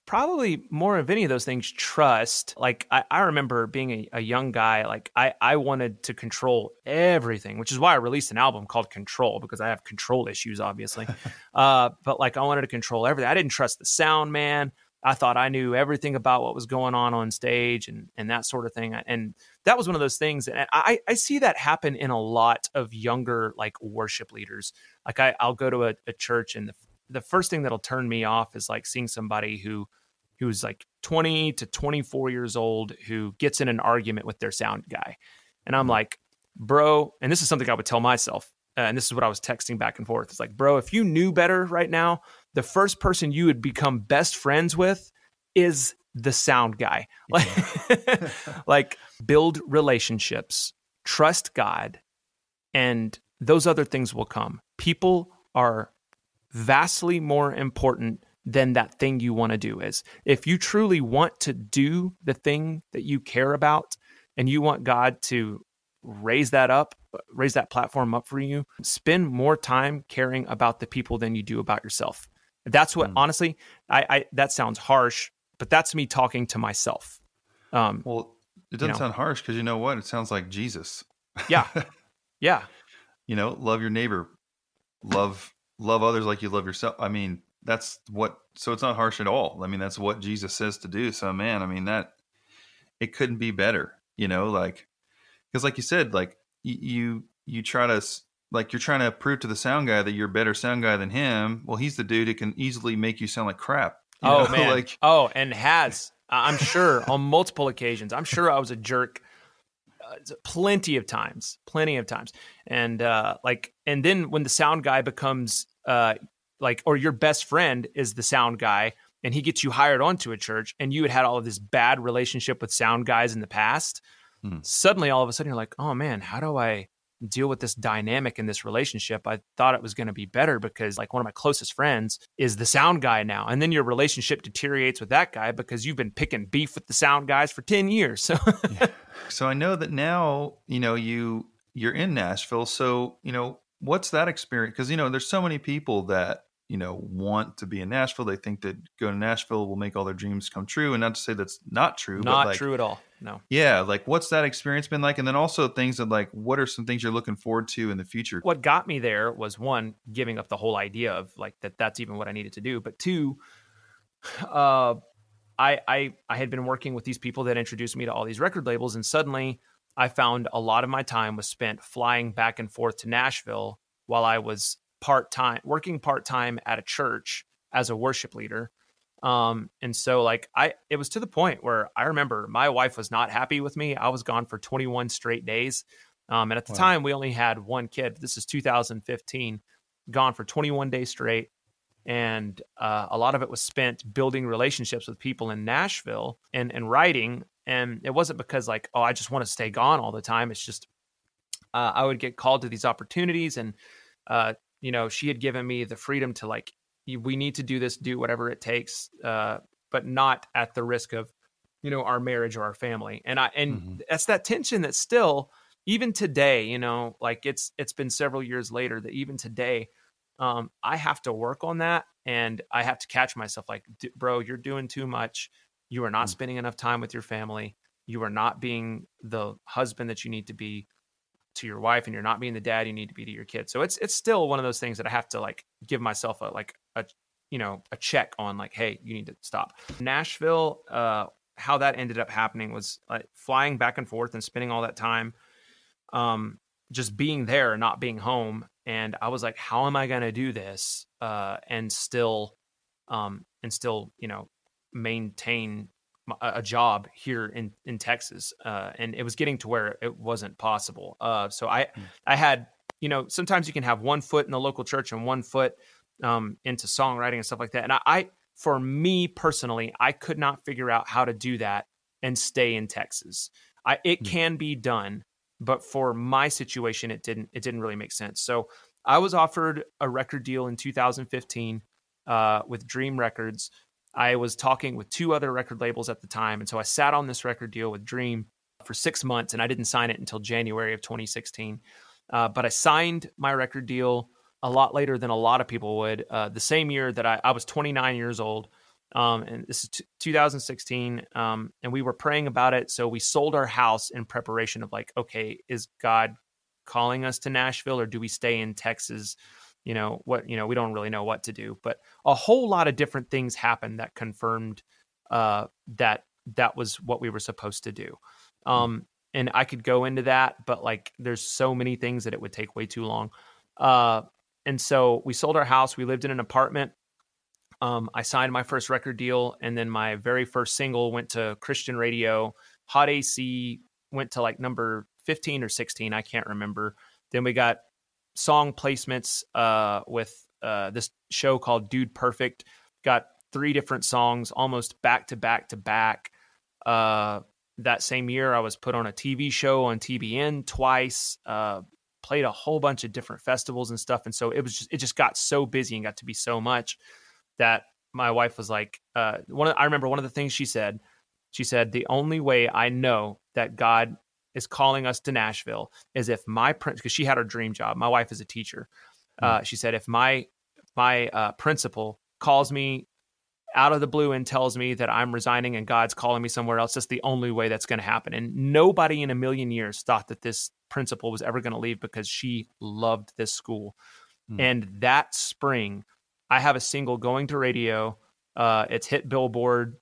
probably more of any of those things, trust. Like I remember being a young guy, like I wanted to control everything, which is why I released an album called Control, because I have control issues, obviously. But like I wanted to control everything. I didn't trust the sound man. I thought I knew everything about what was going on stage and that sort of thing. And that was one of those things. And I see that happen in a lot of younger like worship leaders. Like I'll go to a church, and the first thing that'll turn me off is like seeing somebody who's like 20 to 24 years old who gets in an argument with their sound guy. And I'm like, bro, and this is something I would tell myself, and this is what I was texting back and forth. It's like, bro, if you knew better right now, the first person you would become best friends with is the sound guy. Like, like build relationships, trust God, and those other things will come. People are vastly more important than that thing you want to do is. If you truly want to do the thing that you care about, and you want God to raise that platform up for you, spend more time caring about the people than you do about yourself. That's what, honestly, I that sounds harsh, but that's me talking to myself. Well, it doesn't sound harsh, because you know what? It sounds like Jesus. Yeah. Yeah. Love your neighbor, love others like you love yourself. I mean, so it's not harsh at all. I mean, that's what Jesus says to do. So, man, I mean, that it couldn't be better, like, because like you said, like you try to, like, you're trying to prove to the sound guy that you're a better sound guy than him. Well, he's the dude who can easily make you sound like crap. Man. Like, and I'm sure on multiple occasions, I'm sure I was a jerk plenty of times. And and then when the sound guy becomes or your best friend is the sound guy, and he gets you hired onto a church, and you had all of this bad relationship with sound guys in the past, suddenly all of a sudden you're like, oh man, how do I deal with this dynamic in this relationship? I thought it was going to be better because like one of my closest friends is the sound guy now. And then your relationship deteriorates with that guy because you've been picking beef with the sound guys for 10 years. So, So I know that now, you're in Nashville. So, what's that experience? Because, there's so many people that, want to be in Nashville. They think that go to Nashville will make all their dreams come true. And not to say that's not true. Not but like, true at all. No. Yeah. Like, what's that experience been like? And then also things that, like, what are some things you're looking forward to in the future? What got me there was, one, giving up the whole idea of like that's even what I needed to do. But two, I had been working with these people that introduced me to all these record labels, and suddenly I found a lot of my time was spent flying back and forth to Nashville while I was working part-time at a church as a worship leader. And so like it was to the point where I remember my wife was not happy with me. I was gone for 21 straight days. And at the time, we only had one kid. This is 2015, gone for 21 days straight. And a lot of it was spent building relationships with people in Nashville and writing. And it wasn't because like, oh, I just want to stay gone all the time. It's just I would get called to these opportunities. And, she had given me the freedom to like, we need to do this, do whatever it takes, but not at the risk of, our marriage or our family. And that's that tension that still, even today, like it's been several years later that even today, I have to work on that, and I have to catch myself like, bro, you're doing too much. You are not spending enough time with your family. You are not being the husband that you need to be to your wife, and you're not being the dad you need to be to your kids. So it's still one of those things that I have to like give myself a check on, like, hey, you need to stop. Nashville, how that ended up happening was flying back and forth and spending all that time just being there and not being home. And I was like, how am I going to do this and still maintain a job here in Texas? And it was getting to where it wasn't possible. So I had, sometimes you can have one foot in the local church and one foot into songwriting and stuff like that. And for me personally, I could not figure out how to do that and stay in Texas. It can be done, but for my situation, it didn't really make sense. So I was offered a record deal in 2015 with Dream Records. I was talking with two other record labels at the time. And so I sat on this record deal with Dream for 6 months, and I didn't sign it until January of 2016. But I signed my record deal a lot later than a lot of people would. The same year that I was 29 years old. And this is 2016. And we were praying about it. So we sold our house in preparation of like, okay, is God calling us to Nashville, or do we stay in Texas? We don't really know what to do, but a whole lot of different things happened that confirmed that was what we were supposed to do. And I could go into that, but like, there's so many things that it would take way too long. And so we sold our house. We lived in an apartment. I signed my first record deal, and then my very first single went to Christian radio. Hot AC went to like number 15 or 16. I can't remember. Then we got song placements with this show called Dude Perfect. Got 3 different songs almost back to back to back. That same year, I was put on a TV show on TBN twice. Played a whole bunch of different festivals and stuff. And so it just got so busy and got to be so much that my wife was like, I remember one of the things she said, the only way I know that God is calling us to Nashville is if because she had her dream job. My wife is a teacher. She said, if my principal calls me out of the blue and tells me that I'm resigning and God's calling me somewhere else, that's the only way that's going to happen. And nobody in a million years thought that this principal was ever going to leave, because she loved this school. And that spring, I have a single going to radio. It's hit Billboard.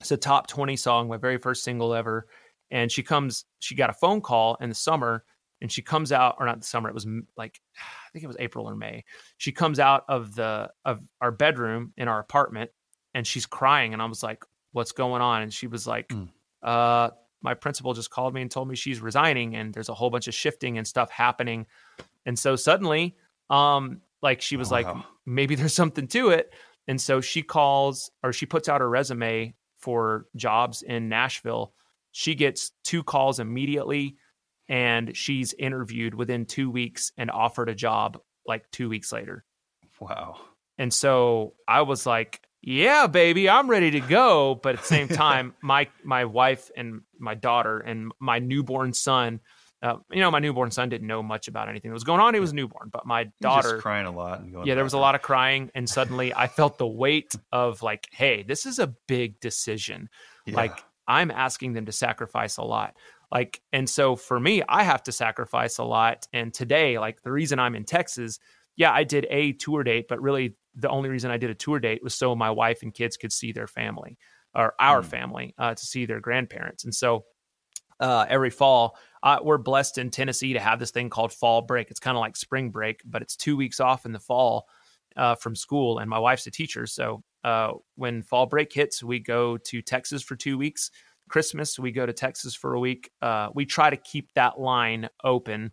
It's a top 20 song, my very first single ever. And she got a phone call in the summer, and she comes out, or not the summer, it was like, I think it was April or May. She comes out of our bedroom in our apartment, and she's crying. And I was like, what's going on? And she was like, my principal just called me and told me she's resigning, and there's a whole bunch of shifting and stuff happening. And so suddenly, she was like, maybe there's something to it. And so she puts out her resume for jobs in Nashville. She gets 2 calls immediately, and she's interviewed within 2 weeks and offered a job like 2 weeks later. Wow. And so I was like, yeah, baby, I'm ready to go. But at the same time, my wife and my daughter and my newborn son, my newborn son didn't know much about anything that was going on. He was newborn, but my daughter just crying a lot. And going there was a lot of crying. And suddenly I felt the weight of like, hey, this is a big decision. Yeah. Like, I'm asking them to sacrifice a lot. Like, and so for me, I have to sacrifice a lot. And today, like, the reason I'm in Texas, yeah, I did a tour date, but really the only reason I did a tour date was so my wife and kids could see their family, or our family, to see their grandparents. And so every fall, we're blessed in Tennessee to have this thing called fall break. It's kind of like spring break, but it's 2 weeks off in the fall from school. And my wife's a teacher. So when fall break hits, we go to Texas for 2 weeks. Christmas, we go to Texas for a week. We try to keep that line open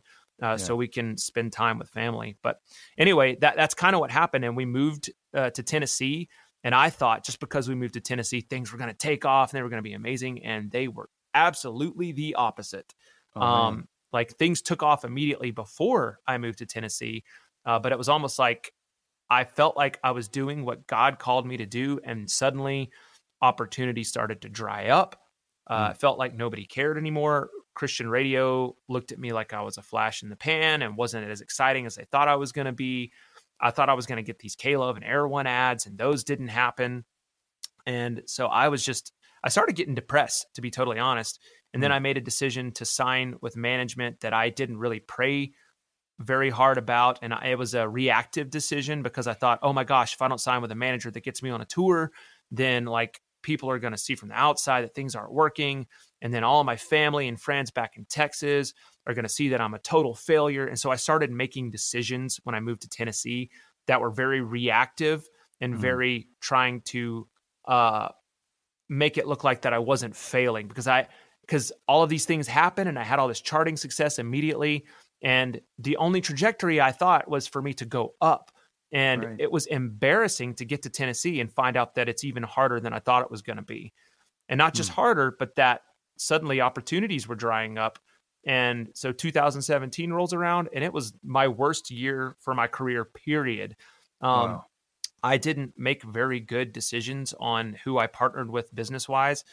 so we can spend time with family. But anyway, that's kind of what happened. And we moved to Tennessee. And I thought just because we moved to Tennessee, things were going to take off and they were going to be amazing. And they were absolutely the opposite. Like things took off immediately before I moved to Tennessee. But it was almost like I felt like I was doing what God called me to do. And suddenly opportunities started to dry up. It felt like nobody cared anymore. Christian radio looked at me like I was a flash in the pan and wasn't as exciting as they thought I was going to be. I thought I was going to get these K-Love and Air One ads, and those didn't happen. And so I started getting depressed, to be totally honest. And then I made a decision to sign with management that I didn't really pray very hard about. And it was a reactive decision because I thought, oh my gosh, if I don't sign with a manager that gets me on a tour, then like people are going to see from the outside that things aren't working. And then all of my family and friends back in Texas are going to see that I'm a total failure. And so I started making decisions when I moved to Tennessee that were very reactive and very trying to make it look like that I wasn't failing because all of these things happened and I had all this charting success immediately. And the only trajectory I thought was for me to go up. And it was embarrassing to get to Tennessee and find out that it's even harder than I thought it was going to be. And not just harder, but that suddenly opportunities were drying up. And so 2017 rolls around and it was my worst year for my career, period. I didn't make very good decisions on who I partnered with business-wise.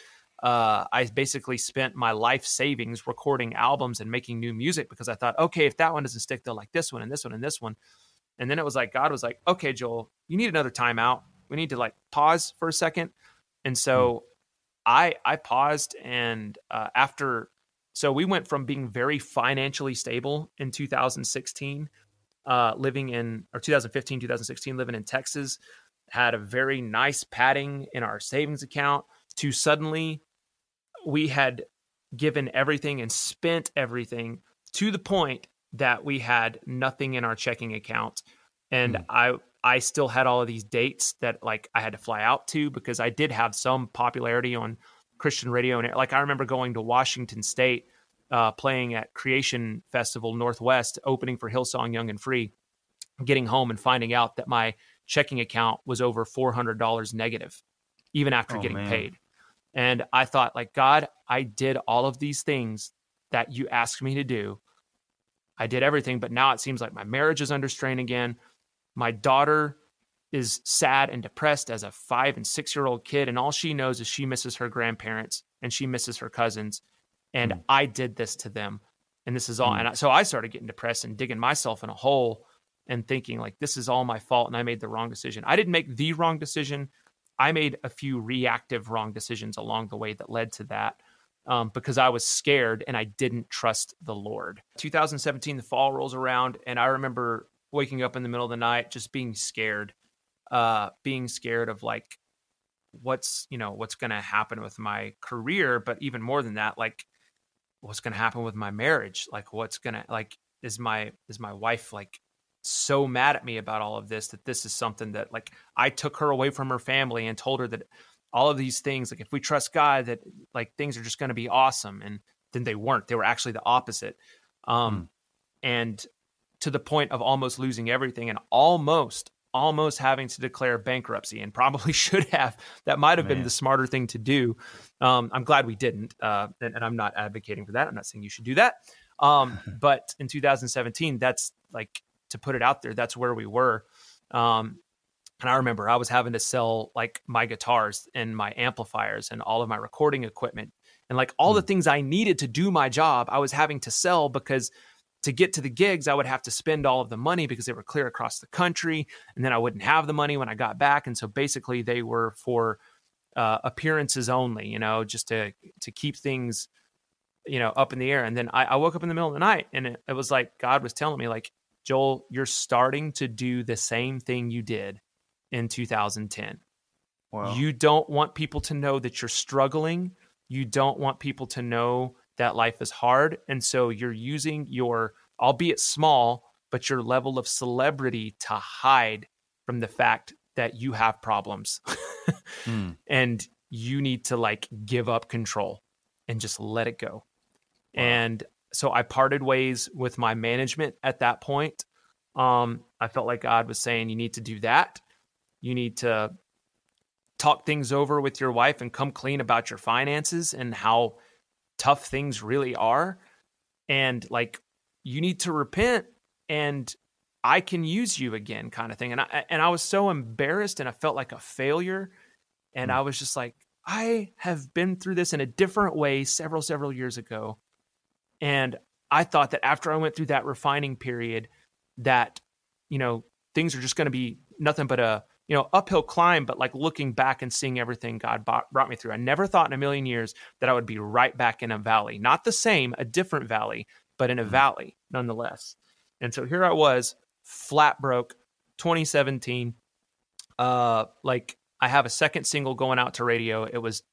I basically spent my life savings recording albums and making new music because I thought, okay, if that one doesn't stick, they'll like this one and this one and this one. And then it was like, God was like, okay, Joel, you need another timeout. We need to like pause for a second. And so I paused. And so we went from being very financially stable in 2016, 2015, 2016, living in Texas, had a very nice padding in our savings account to suddenly we had given everything and spent everything to the point that we had nothing in our checking account. And I still had all of these dates that like I had to fly out to because I did have some popularity on Christian radio. And like, I remember going to Washington State, playing at Creation Festival Northwest, opening for Hillsong Young and Free, getting home and finding out that my checking account was over $400 negative, even after getting paid. And I thought like, God, I did all of these things that you asked me to do. I did everything, but now it seems like my marriage is under strain again. My daughter is sad and depressed as a 5 and 6 year old kid. And all she knows is she misses her grandparents and she misses her cousins. And I did this to them. And this is all. And so I started getting depressed and digging myself in a hole and thinking like, this is all my fault. And I made the wrong decision. I didn't make the wrong decision. I made a few reactive wrong decisions along the way that led to that. Because I was scared and I didn't trust the Lord. 2017, the fall rolls around, and I remember waking up in the middle of the night, just being scared of like, what's going to happen with my career, but even more than that, like what's going to happen with my marriage? Like is my wife like so mad at me about all of this, that this is something that like I took her away from her family and told her that all of these things, like if we trust God, that like things are just going to be awesome. And then they weren't, they were actually the opposite. And to the point of almost losing everything and almost having to declare bankruptcy, and probably should have. That might've been the smarter thing to do. I'm glad we didn't. And I'm not advocating for that. I'm not saying you should do that. But in 2017, that's like, to put it out there, that's where we were. And I remember I was having to sell like my guitars and my amplifiers and all of my recording equipment and like all the things I needed to do my job, I was having to sell because to get to the gigs, I would have to spend all of the money because they were clear across the country. And then I wouldn't have the money when I got back. And so basically they were for appearances only, just to keep things, up in the air. And then I woke up in the middle of the night and it was like, God was telling me like, Joel, you're starting to do the same thing you did in 2010. Wow. You don't want people to know that you're struggling. You don't want people to know that life is hard. And so you're using your, albeit small, but your level of celebrity to hide from the fact that you have problems. And you need to like give up control. and just let it go. Wow. And so I parted ways with my management at that point. I felt like God was saying, you need to do that. You need to talk things over with your wife and come clean about your finances and how tough things really are. And like, you need to repent and I can use you again, kind of thing. And I was so embarrassed and I felt like a failure. And I was just like, I have been through this in a different way several years ago. And I thought that after I went through that refining period, that, things are just going to be nothing but a, uphill climb, but like looking back and seeing everything God brought me through. I never thought in a million years that I would be right back in a valley, not the same, a different valley, but in a valley nonetheless. And so here I was, flat broke, 2017. Like I have a second single going out to radio. It was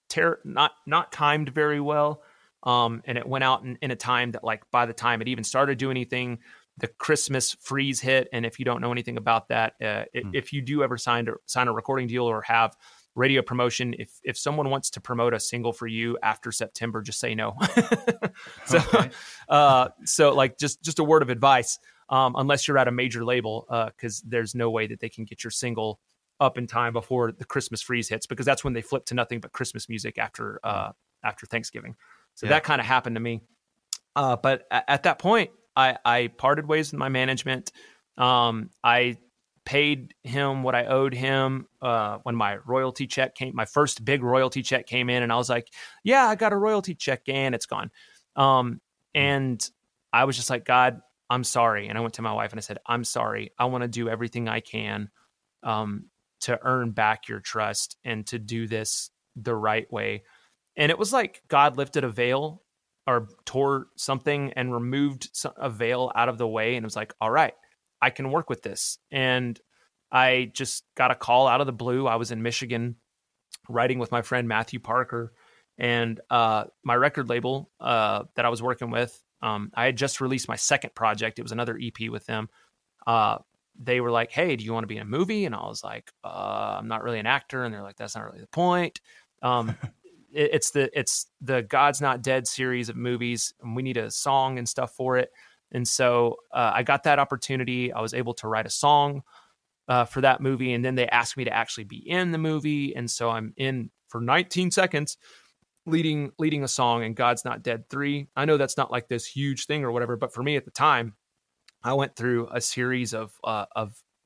not timed very well. And it went out in a time that, like, by the time it even started doing anything, the Christmas freeze hit. And if you don't know anything about that, if you do ever sign a recording deal or have radio promotion, if someone wants to promote a single for you after September, just say no. So, Okay. So like just a word of advice, unless you're at a major label, because there's no way that they can get your single up in time before the Christmas freeze hits, because that's when they flip to nothing but Christmas music after Thanksgiving. So that kind of happened to me. But at that point, I parted ways with my management. I paid him what I owed him when my royalty check came. My first big royalty check came in, and I was like, yeah, I got a royalty check, and it's gone. And I was just like, God, I'm sorry. And I went to my wife and I said, I'm sorry. I want to do everything I can to earn back your trust and to do this the right way. And it was like God lifted a veil or tore something and removed a veil out of the way. And it was like, all right, I can work with this. And I just got a call out of the blue. I was in Michigan writing with my friend Matthew Parker, and my record label that I was working with, I had just released my second project. It was another EP with them. They were like, hey, do you want to be in a movie? And I was like, I'm not really an actor. And they're like, that's not really the point. It's the God's Not Dead series of movies, and we need a song and stuff for it. And so I got that opportunity. I was able to write a song for that movie. And then they asked me to actually be in the movie. And so I'm in for 19 seconds leading a song in God's Not Dead 3. I know that's not like this huge thing or whatever, but for me at the time, I went through a series of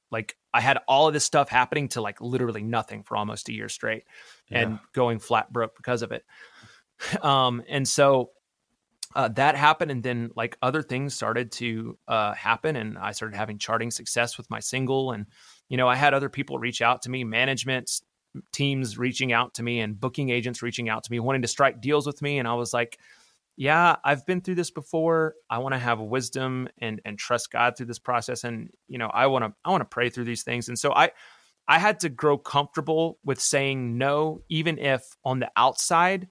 like, I had all of this stuff happening to like literally nothing for almost a year straight and going flat broke because of it. And so that happened. And then like other things started to happen, and I started having charting success with my single. And, I had other people reach out to me, management teams reaching out to me and booking agents reaching out to me, wanting to strike deals with me. And I was like, yeah, I've been through this before. I want to have wisdom and trust God through this process. And, I want to pray through these things. And so I had to grow comfortable with saying no, even if on the outside,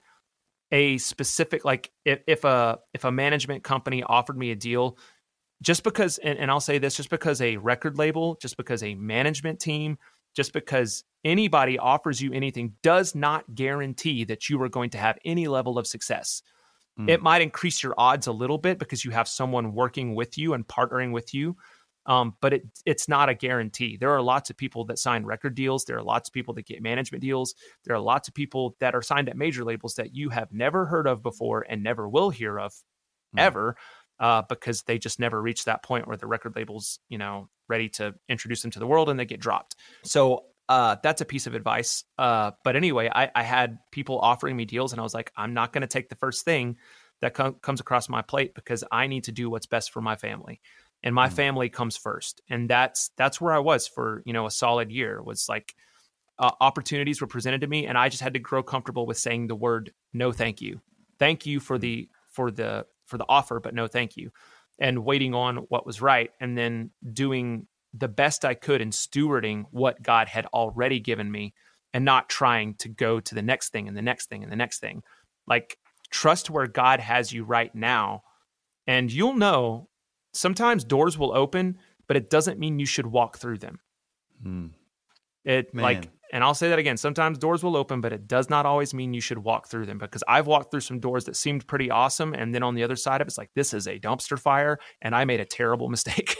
a specific, like if a management company offered me a deal, just because, and I'll say this, just because a record label, just because a management team, just because anybody offers you anything does not guarantee that you are going to have any level of success. It might increase your odds a little bit because you have someone working with you and partnering with you. But it's not a guarantee. There are lots of people that sign record deals. There are lots of people that get management deals. There are lots of people that are signed at major labels that you have never heard of before and never will hear of ever, because they just never reach that point where the record label's, ready to introduce them to the world, and they get dropped. So that's a piece of advice. But anyway, I had people offering me deals, and I was like, I'm not going to take the first thing that comes across my plate, because I need to do what's best for my family. And my family comes first. And that's where I was for, a solid year. Was like opportunities were presented to me, and I just had to grow comfortable with saying the word, no, thank you. Thank you for the offer, but no, thank you. And waiting on what was right, and then doing the best I could in stewarding what God had already given me, and not trying to go to the next thing and the next thing and the next thing. Like, trust where God has you right now. And you'll know sometimes doors will open, but it doesn't mean you should walk through them. It like, Man. and I'll say that again, sometimes doors will open, but it does not always mean you should walk through them, because I've walked through some doors that seemed pretty awesome. And then on the other side of it, it's like, this is a dumpster fire and I made a terrible mistake.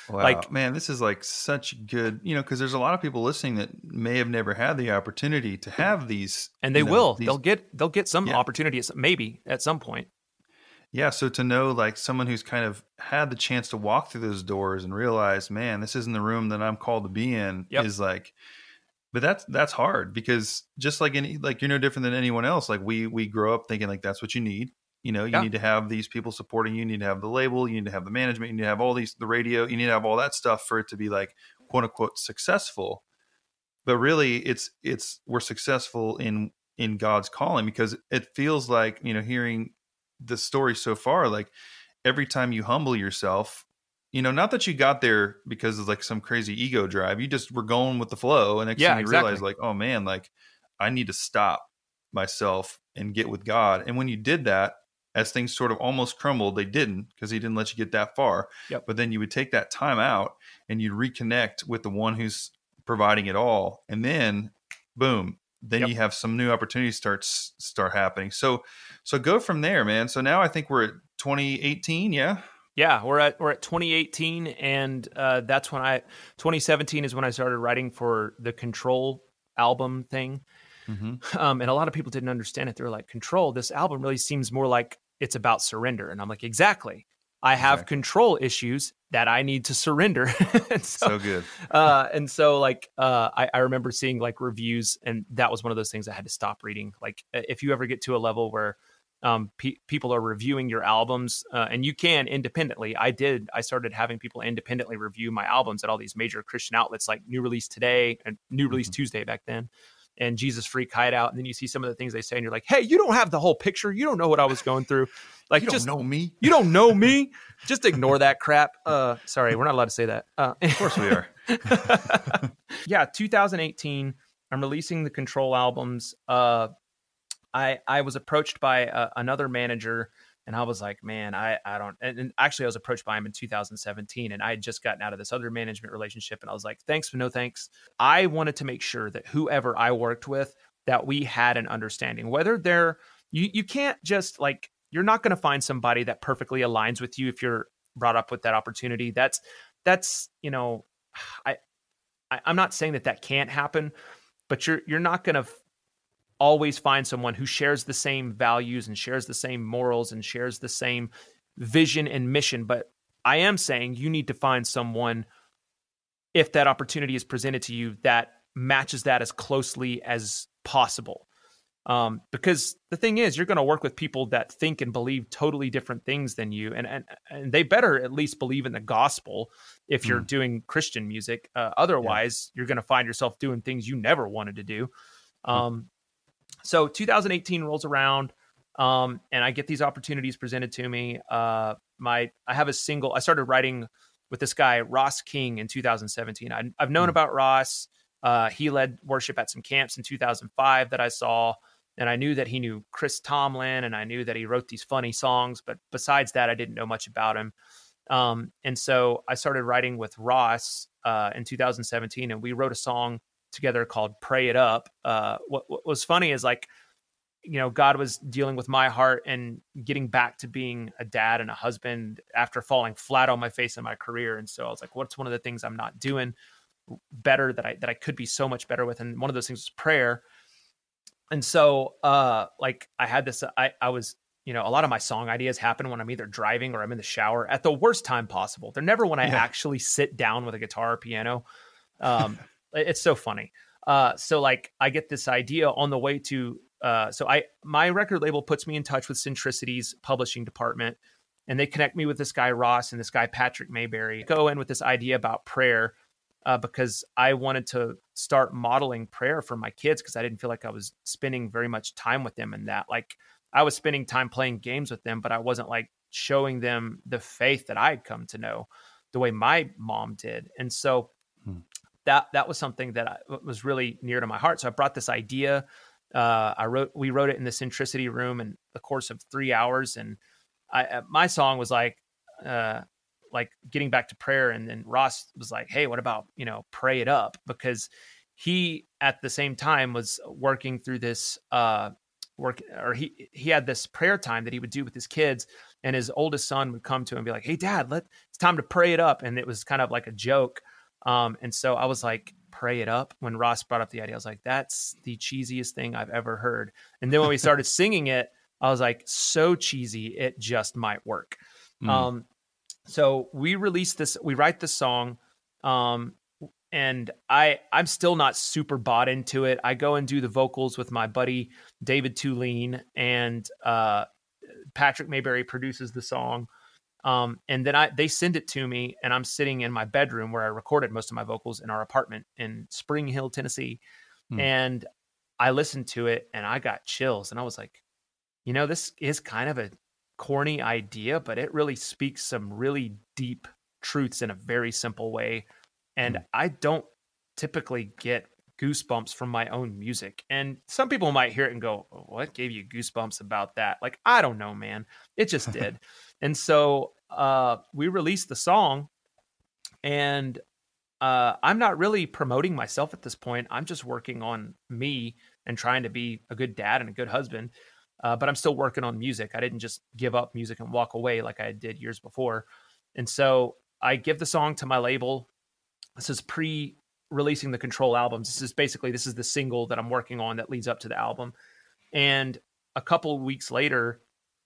Wow, Like, man, this is like such good, because there's a lot of people listening that may have never had the opportunity to have these, and they will, these, they'll get some yeah. opportunity maybe at some point. Yeah. So to know like someone who's kind of had the chance to walk through those doors and realize, man, this isn't the room that I'm called to be in Yep. is like, but that's hard because just like like you're no different than anyone else. Like we grow up thinking like that's what you need. You Yeah. need to have these people supporting you. You need to have the label. You need to have the management. You need to have all the radio. You need to have all that stuff for it to be like quote unquote successful. But really, we're successful in God's calling, because it feels like hearing the story so far, like every time you humble yourself, not that you got there because of like some crazy ego drive. You just were going with the flow, and next thing you realize, like, oh man, like I need to stop myself and get with God. And when you did that, as things sort of almost crumbled, they didn't, because he didn't let you get that far. Yep. But then you would take that time out and you'd reconnect with the one who's providing it all. And then boom, then Yep. you have some new opportunities start happening. So go from there, man. So now I think we're at 2018. Yeah. Yeah, we're at 2018, and that's when 2017 is when I started writing for the Control album thing. Mm-hmm. And a lot of people didn't understand it. They were like, Control, this album really seems more like it's about surrender. And I'm like, exactly. I have control issues that I need to surrender. So good. And so like, I remember seeing like reviews, and that was one of those things I had to stop reading. Like if you ever get to a level where people are reviewing your albums, and you can independently. I started having people independently review my albums at all these major Christian outlets like New Release Today and New Release Tuesday back then, and Jesus Freak Hideout. And then you see some of the things they say and you're like, hey, you don't have the whole picture. You don't know what I was going through. Like, you don't know me. You don't know me. Just ignore that crap. Sorry, we're not allowed to say that. Of course we are. Yeah, 2018, I'm releasing the Control albums. I was approached by another manager, and I was like, man, I don't, and actually I was approached by him in 2017, and I had just gotten out of this other management relationship, and I was like, thanks, but no thanks. I wanted to make sure that whoever I worked with, that we had an understanding, whether you can't just like, you're not going to find somebody that perfectly aligns with you if you're brought up with that opportunity. That's, I'm not saying that can't happen, but you're not going to always find someone who shares the same values and shares the same morals and shares the same vision and mission. But I am saying you need to find someone, if that opportunity is presented to you, that matches that as closely as possible. Because the thing is, you're going to work with people that think and believe totally different things than you. And they better at least believe in the gospel if you're doing Christian music. Otherwise, you're going to find yourself doing things you never wanted to do. So 2018 rolls around, and I get these opportunities presented to me. I have a single. I started writing with this guy, Ross King, in 2017. I've known about Ross. He led worship at some camps in 2005 that I saw, and I knew that he knew Chris Tomlin, and I knew that he wrote these funny songs. But besides that, I didn't know much about him. And so I started writing with Ross in 2017, and we wrote a song together called Pray It Up. What was funny is like, God was dealing with my heart and getting back to being a dad and a husband after falling flat on my face in my career. And so I was like, what's one of the things I'm not doing better that I could be so much better with? And one of those things was prayer. And so like I had this, I was, a lot of my song ideas happen when I'm either driving or I'm in the shower at the worst time possible. They're never when I actually sit down with a guitar or piano. It's so funny. So like I get this idea on the way to, my record label puts me in touch with Centricity's publishing department, and they connect me with this guy, Ross, and this guy, Patrick Mayberry. Go in with this idea about prayer, because I wanted to start modeling prayer for my kids, because I didn't feel like I was spending very much time with them in that. Like I was spending time playing games with them, but I wasn't like showing them the faith that I had come to know the way my mom did. And so that was something that was really near to my heart. So I brought this idea. We wrote it in the Centricity room in the course of 3 hours. And my song was like getting back to prayer. And then Ross was like, hey, what about, Pray It Up? Because he at the same time was working through this he had this prayer time that he would do with his kids, and his oldest son would come to him and be like, "Hey dad, it's time to pray it up." And it was kind of like a joke. And so I was like, "Pray it up." When Ross brought up the idea, I was like, "That's the cheesiest thing I've ever heard." And then when we started singing it, I was like, "So cheesy, it just might work." So we write the song. And I'm still not super bought into it. I go and do the vocals with my buddy David Tulane, and Patrick Mayberry produces the song. And then they send it to me, and I'm sitting in my bedroom where I recorded most of my vocals in our apartment in Spring Hill, Tennessee. And I listened to it, and I got chills, and I was like, this is kind of a corny idea, but it really speaks some really deep truths in a very simple way. And I don't typically get goosebumps from my own music. And some people might hear it and go, "What gave you goosebumps about that?" Like, I don't know, man. It just did. And so we released the song, and I'm not really promoting myself at this point. I'm just working on me and trying to be a good dad and a good husband. But I'm still working on music. I didn't just give up music and walk away like I did years before. And so I give the song to my label. This is pre-releasing the Control albums. This is the single that I'm working on that leads up to the album. And a couple of weeks later,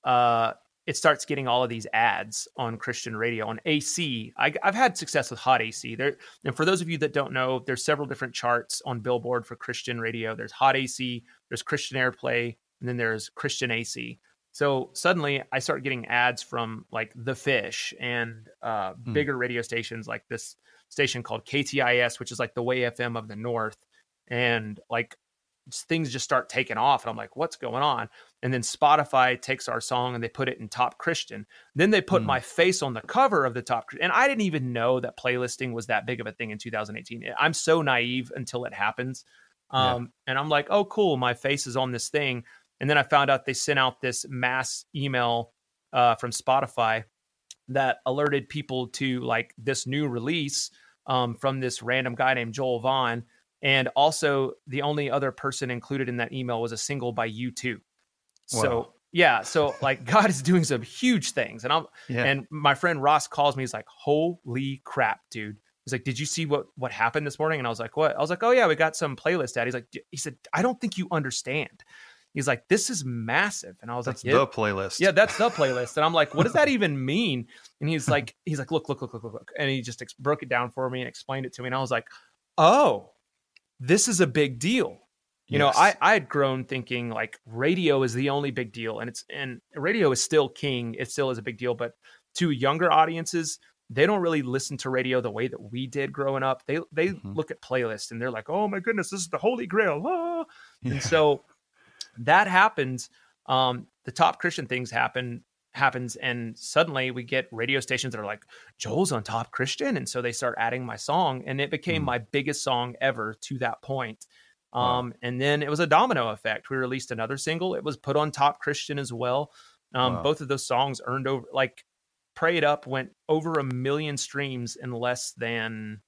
it starts getting all of these ads on Christian radio, on AC. I've had success with Hot AC. And for those of you that don't know, there's several different charts on Billboard for Christian radio. There's Hot AC, there's Christian Airplay, and then there's Christian AC. So suddenly I start getting ads from like The Fish and bigger radio stations, like this station called KTIS, which is like the Way FM of the North. And like things just start taking off. And I'm like, what's going on? And then Spotify takes our song and they put it in Top Christian. Then they put my face on the cover of the Top Christian. And I didn't even know that playlisting was that big of a thing in 2018. I'm so naive until it happens. And I'm like, oh, cool. My face is on this thing. And then I found out they sent out this mass email from Spotify that alerted people to like this new release from this random guy named Joel Vaughn. And also the only other person included in that email was a single by U2. So so like God is doing some huge things. And and my friend Ross calls me. He's like, "Holy crap, dude." He's like, "Did you see what happened this morning?" And I was like, "What?" I was like, "Oh yeah, we got some playlist ad." He said, "I don't think you understand." He's like, "This is massive." And I was that's like, the playlist. Yeah, that's the playlist. And I'm like, "What does that even mean?" And he's like, look. And he just broke it down for me and explained it to me. And I was like, "Oh, this is a big deal." You know, I had grown thinking like radio is the only big deal, and radio is still king. It still is a big deal, but to younger audiences, they don't really listen to radio the way that we did growing up. They look at playlists and they're like, "Oh my goodness, this is the holy grail." Ah. And so that happens. The Top Christian things happens, and suddenly we get radio stations that are like, "Joel's on Top Christian," and so they start adding my song, and it became my biggest song ever to that point. And then it was a domino effect. We released another single. It was put on Top Christian as well. Both of those songs earned over, like Pray It Up went over 1 million streams in less than,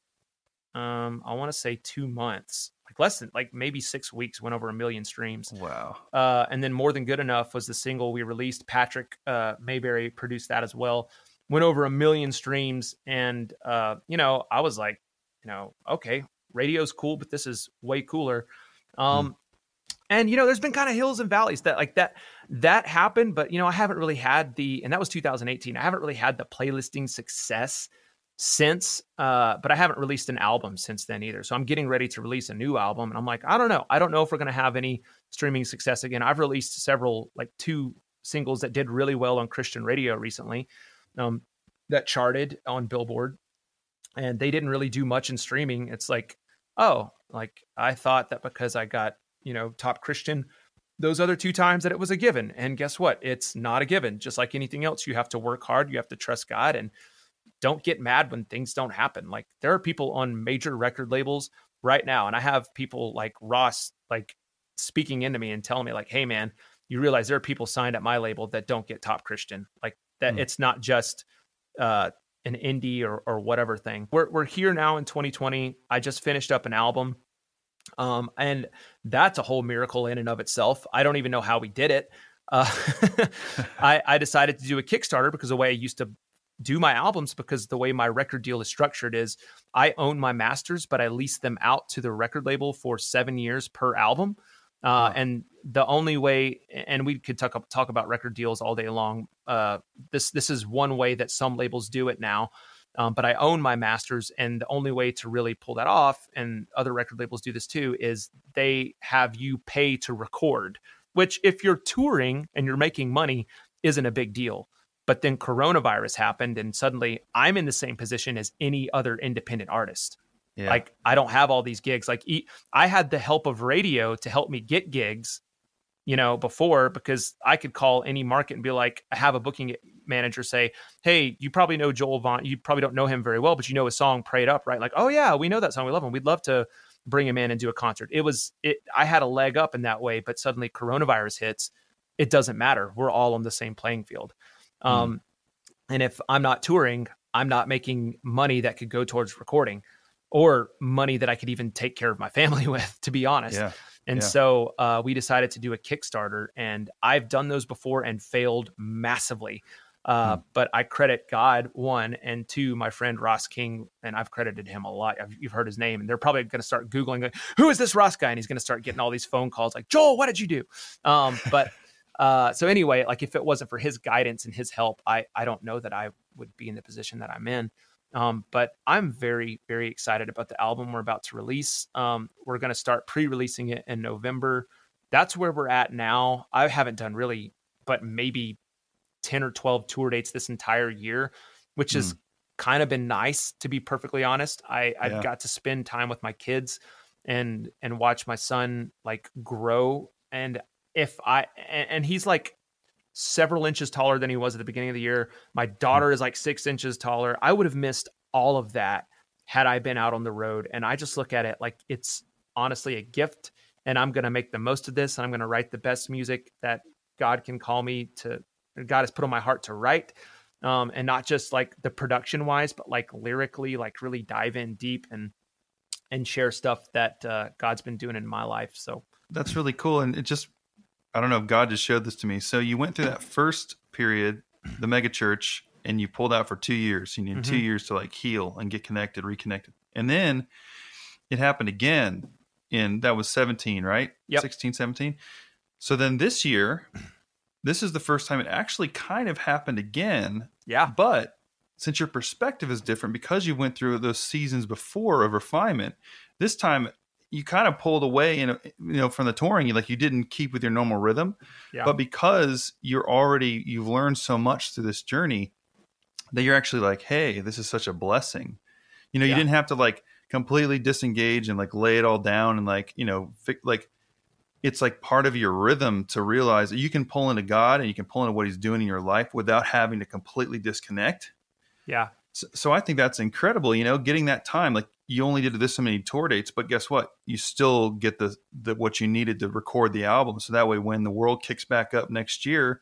I want to say 2 months, like less than, like maybe 6 weeks, went over 1 million streams. Wow. And then More Than Good Enough was the single we released. Patrick Mayberry produced that as well. Went over 1 million streams. And, I was like, okay, radio's cool, but this is way cooler. And there's been kind of hills and valleys that happened, but I haven't really had and that was 2018. I haven't really had the playlisting success since, but I haven't released an album since then either. So I'm getting ready to release a new album, and I'm like, I don't know if we're going to have any streaming success again. I've released several, like 2 singles that did really well on Christian radio recently, that charted on Billboard. And they didn't really do much in streaming. It's like, oh, like I thought that because I got, Top Christian those other 2 times that it was a given. And guess what? It's not a given. Just like anything else, you have to work hard. You have to trust God, and don't get mad when things don't happen. Like there are people on major record labels right now. And I have people like Ross, like speaking into me and telling me like, "Hey man, you realize there are people signed at my label that don't get Top Christian." Like that. It's not just, an indie or whatever thing. We're here now in 2020. I just finished up an album And that's a whole miracle in and of itself. I don't even know how we did it. Uh, I decided to do a Kickstarter because the way I used to do my albums, because the way my record deal is structured is I own my masters, but I lease them out to the record label for 7 years per album. And the only way, and we could talk about record deals all day long. This is one way that some labels do it now. But I own my masters, and the only way to really pull that off, and other record labels do this too, is they have you pay to record, which if you're touring and you're making money isn't a big deal. But then coronavirus happened, and suddenly I'm in the same position as any other independent artist. Yeah. Like, I don't have all these gigs. Like, I had the help of radio to help me get gigs, before, because I could call any market and be like, I have a booking manager say, hey, you probably know Joel Vaughn. You probably don't know him very well, but you know his song Prayed Up, right? Like, oh yeah, we know that song. We love him. We'd love to bring him in and do a concert. I had a leg up in that way, but suddenly coronavirus hits. It doesn't matter. We're all on the same playing field. And if I'm not touring, I'm not making money that could go towards recording, or money that I could even take care of my family with, to be honest. Yeah. And so we decided to do a Kickstarter, and I've done those before and failed massively. But I credit God, one, and two, my friend Ross King, and I've credited him a lot. You've heard his name, and they're probably going to start Googling, like, who is this Ross guy? And he's going to start getting all these phone calls like, Joel, what did you do? So anyway, like, if it wasn't for his guidance and his help, I don't know that I would be in the position that I'm in. But I'm very, very excited about the album we're about to release. We're going to start pre-releasing it in November. That's where we're at now. I haven't done really, but maybe 10 or 12 tour dates this entire year, which has kind of been nice, to be perfectly honest. I've got to spend time with my kids and watch my son like grow. And and he's like several inches taller than he was at the beginning of the year. My daughter is like 6 inches taller. I would have missed all of that had I been out on the road. And I just look at it like it's honestly a gift, and I'm going to make the most of this. And I'm going to write the best music that God can call me to, God has put on my heart to write. And not just like the production wise, but like lyrically, like really dive in deep and share stuff that God's been doing in my life. So that's really cool. And it just, I don't know if God just showed this to me. So you went through that first period, the mega church, and you pulled out for 2 years. You needed 2 years to like heal and get connected, reconnected. And then it happened again that was 17, right? Yep. 16, 17. So then this year, this is the first time it actually kind of happened again. Yeah. But since your perspective is different, because you went through those seasons before of refinement, this time you kind of pulled away, from the touring. You didn't keep with your normal rhythm, but because you've learned so much through this journey that you're actually like, hey, this is such a blessing. You didn't have to like completely disengage and like lay it all down and it's like part of your rhythm to realize that you can pull into God and you can pull into what he's doing in your life without having to completely disconnect. Yeah. So I think that's incredible, getting that time. Like, you only did this so many tour dates, but guess what? You still get the what you needed to record the album. So that way, when the world kicks back up next year,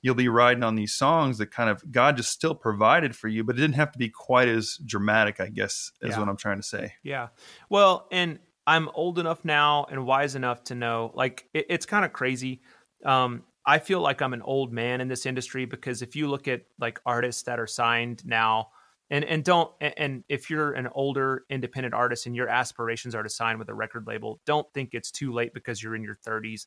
you'll be riding on these songs that kind of God just still provided for you, but it didn't have to be quite as dramatic, I guess, is what I'm trying to say. Yeah. Well, and I'm old enough now and wise enough to know, like, it's kind of crazy. I feel like I'm an old man in this industry, because if you look at like artists that are signed now, and if you're an older independent artist and your aspirations are to sign with a record label, don't think it's too late because you're in your 30s.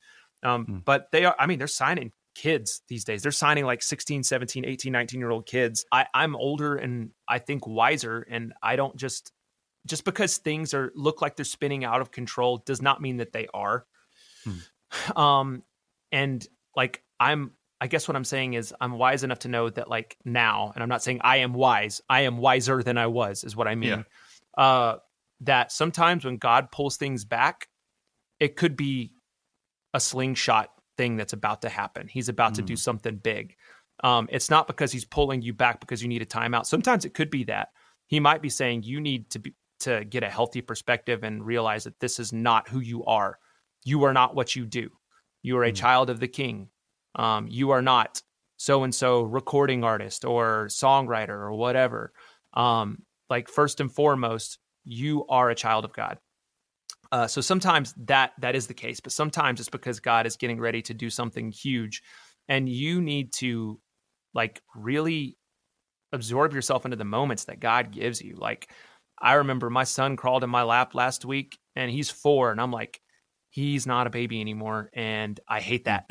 But they're signing kids these days. They're signing like 16, 17, 18, 19-year-old kids. I'm older and I think wiser, and I don't just because things look like they're spinning out of control does not mean that they are. And like, I guess what I'm saying is I'm wise enough to know that like now, and I'm not saying I am wise, I am wiser than I was, is what I mean. That sometimes when God pulls things back, it could be a slingshot thing that's about to happen. He's about to do something big. It's not because he's pulling you back because you need a timeout. Sometimes it could be that he might be saying you need to get a healthy perspective and realize that this is not who you are. You are not what you do. You are a child of the King. You are not so-and-so recording artist or songwriter or whatever. Like, first and foremost, you are a child of God. So sometimes that is the case, but sometimes it's because God is getting ready to do something huge, and you need to like really absorb yourself into the moments that God gives you. Like I remember my son crawled in my lap last week, and he's 4, and I'm like, he's not a baby anymore, and I hate that.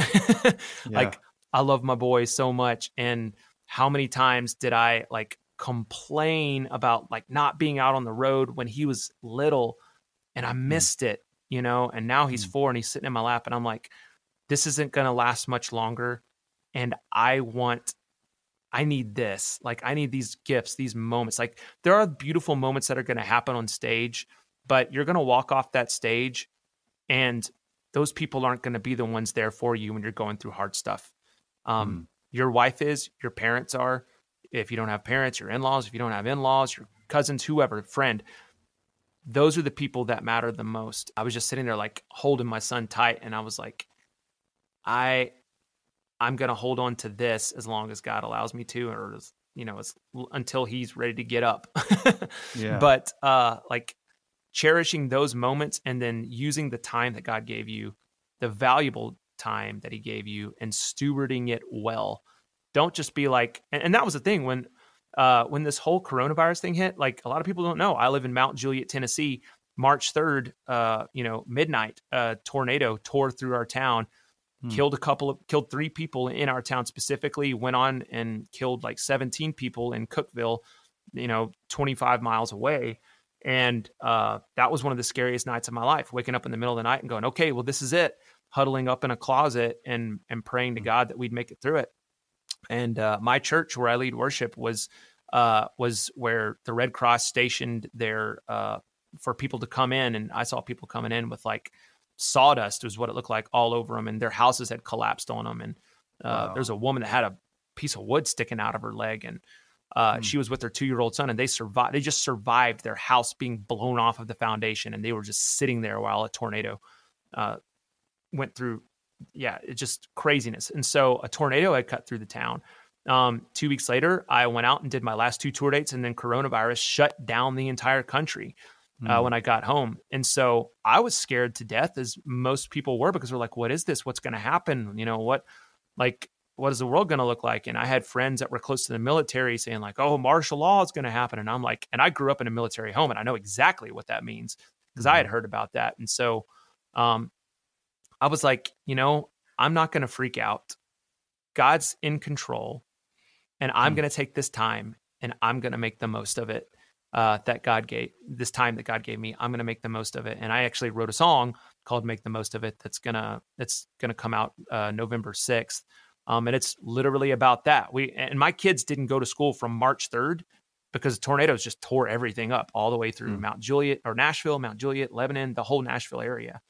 Yeah. Like I love my boy so much, and how many times did I like complain about like not being out on the road when he was little, and I missed it, and now he's 4 and he's sitting in my lap, and I'm like, this isn't going to last much longer. And I need this. Like, I need these gifts, these moments. Like, there are beautiful moments that are going to happen on stage, but you're going to walk off that stage and those people aren't going to be the ones there for you when you're going through hard stuff. Your wife is, your parents are. If you don't have parents, your in-laws. If you don't have in-laws, your cousins, whoever, friend. Those are the people that matter the most. I was just sitting there like holding my son tight, and I was like, I'm going to hold on to this as long as God allows me to, or until he's ready to get up. Yeah. But like cherishing those moments and then using the time that God gave you, the valuable time that he gave you, and stewarding it well. Don't just be like, and that was the thing when this whole coronavirus thing hit, like a lot of people don't know, I live in Mount Juliet, Tennessee. March 3rd, midnight, a tornado tore through our town, killed 3 people in our town specifically, went on and killed like 17 people in Cookeville, 25 miles away. And that was one of the scariest nights of my life, waking up in the middle of the night and going, okay, well, this is it. Huddling up in a closet and praying to God that we'd make it through it. And my church where I lead worship was where the Red Cross stationed there for people to come in. And I saw people coming in with like sawdust was what it looked like all over them. And their houses had collapsed on them. And there's a woman that had a piece of wood sticking out of her leg. And she was with her 2-year-old son, and they survived. They just survived their house being blown off of the foundation. And they were just sitting there while a tornado went through. Yeah, it's just craziness. And so a tornado had cut through the town. 2 weeks later, I went out and did my last 2 tour dates, and then coronavirus shut down the entire country when I got home. And so I was scared to death, as most people were, because we're like, what is this? What's going to happen? What is the world going to look like? And I had friends that were close to the military saying like, oh, martial law is going to happen. And I'm like, and I grew up in a military home, and I know exactly what that means because I had heard about that. And so I was like, I'm not going to freak out. God's in control, and I'm going to take this time, and I'm going to make the most of it. That God gave this time that God gave me, I'm going to make the most of it. And I actually wrote a song called "Make the Most of It" that's gonna come out November 6th, and it's literally about that. And my kids didn't go to school from March 3rd because tornadoes just tore everything up all the way through Mount Juliet or Nashville, Mount Juliet, Lebanon, the whole Nashville area.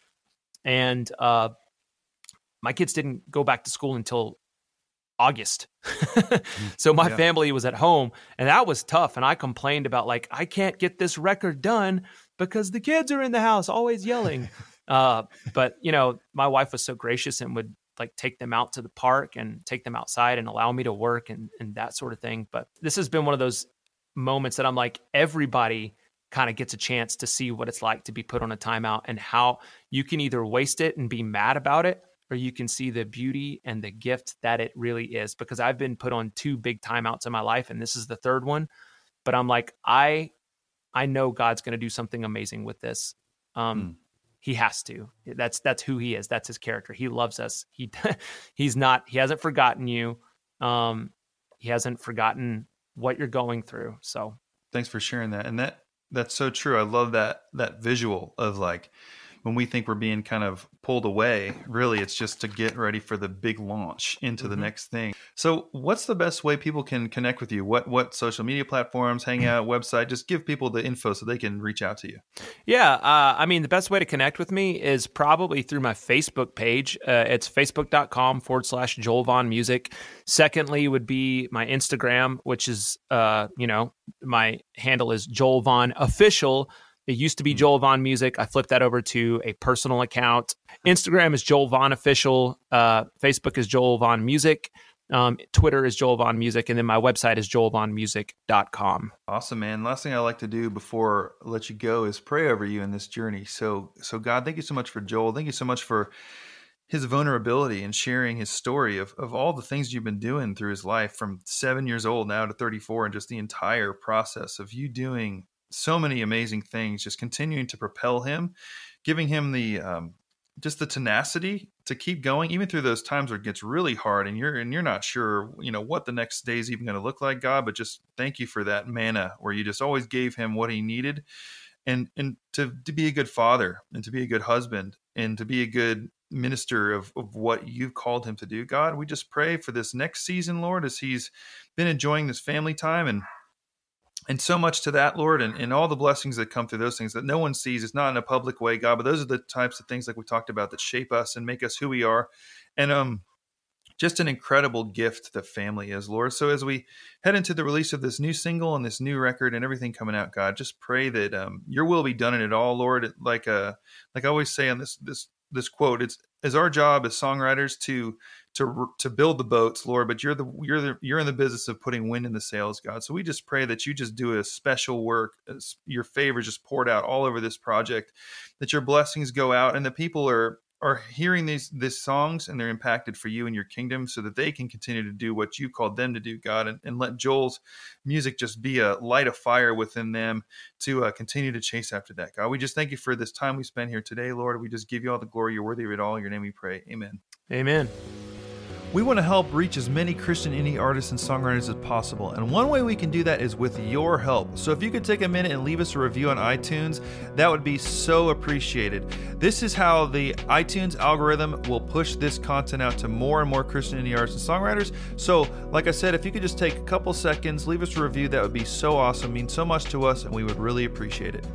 And my kids didn't go back to school until August. So my family was at home, and that was tough. And I complained about like, I can't get this record done because the kids are in the house always yelling. But my wife was so gracious and would like take them out to the park and take them outside and allow me to work and that sort of thing. But this has been one of those moments that I'm like, everybody kind of gets a chance to see what it's like to be put on a timeout, and how you can either waste it and be mad about it, or you can see the beauty and the gift that it really is. Because I've been put on 2 big timeouts in my life, and this is the 3rd one. But I'm like, I know God's going to do something amazing with this. He has to. That's who he is. That's his character. He loves us. He hasn't forgotten you. He hasn't forgotten what you're going through. So thanks for sharing that. And that's so true. I love that visual of like, when we think we're being kind of pulled away, really it's just to get ready for the big launch into the next thing. So what's the best way people can connect with you? What social media platforms, Hangout, website? Just give people the info so they can reach out to you. Yeah. The best way to connect with me is probably through my Facebook page. It's facebook.com/Joel Vaughn Music. Secondly would be my Instagram, which is, my handle is Joel Vaughn Official. It used to be Joel Vaughn Music. I flipped that over to a personal account. Instagram is Joel Vaughn Official. Facebook is Joel Vaughn Music. Twitter is Joel Vaughn Music, and then my website is joelvaughnmusic.com. Awesome, man. Last thing I like to do before I let you go is pray over you in this journey. So God, thank you so much for Joel. Thank you so much for his vulnerability and sharing his story of all the things you've been doing through his life from 7 years old now to 34, and just the entire process of you doing so many amazing things, just continuing to propel him, giving him the just the tenacity to keep going, even through those times where it gets really hard and you're not sure, what the next day is even going to look like, God. But just thank you for that manna where you just always gave him what he needed, and to be a good father and to be a good husband and to be a good minister of what you've called him to do. God, we just pray for this next season, Lord, as he's been enjoying this family time and so much to that, Lord, and all the blessings that come through those things that no one sees. It's not in a public way, God, but those are the types of things like we talked about that shape us and make us who we are. And just an incredible gift that family is, Lord. So as we head into the release of this new single and this new record and everything coming out, God, just pray that your will be done in it all, Lord. Like I always say on this quote, it's our job as songwriters to build the boats, Lord, but you're in the business of putting wind in the sails, God. So we just pray that you just do a special work, as your favor just poured out all over this project, that your blessings go out and the people are hearing these songs and they're impacted for you and your kingdom, so that they can continue to do what you called them to do, God, and let Joel's music just be a light of fire within them to continue to chase after that, God. We just thank you for this time we spent here today, Lord. We just give you all the glory. You're worthy of it all. In your name we pray. Amen. Amen. We want to help reach as many Christian indie artists and songwriters as possible, and one way we can do that is with your help. So if you could take a minute and leave us a review on iTunes, that would be so appreciated. This is how the iTunes algorithm will push this content out to more and more Christian indie artists and songwriters. So like I said, if you could just take a couple seconds, leave us a review, that would be so awesome, means so much to us, and we would really appreciate it.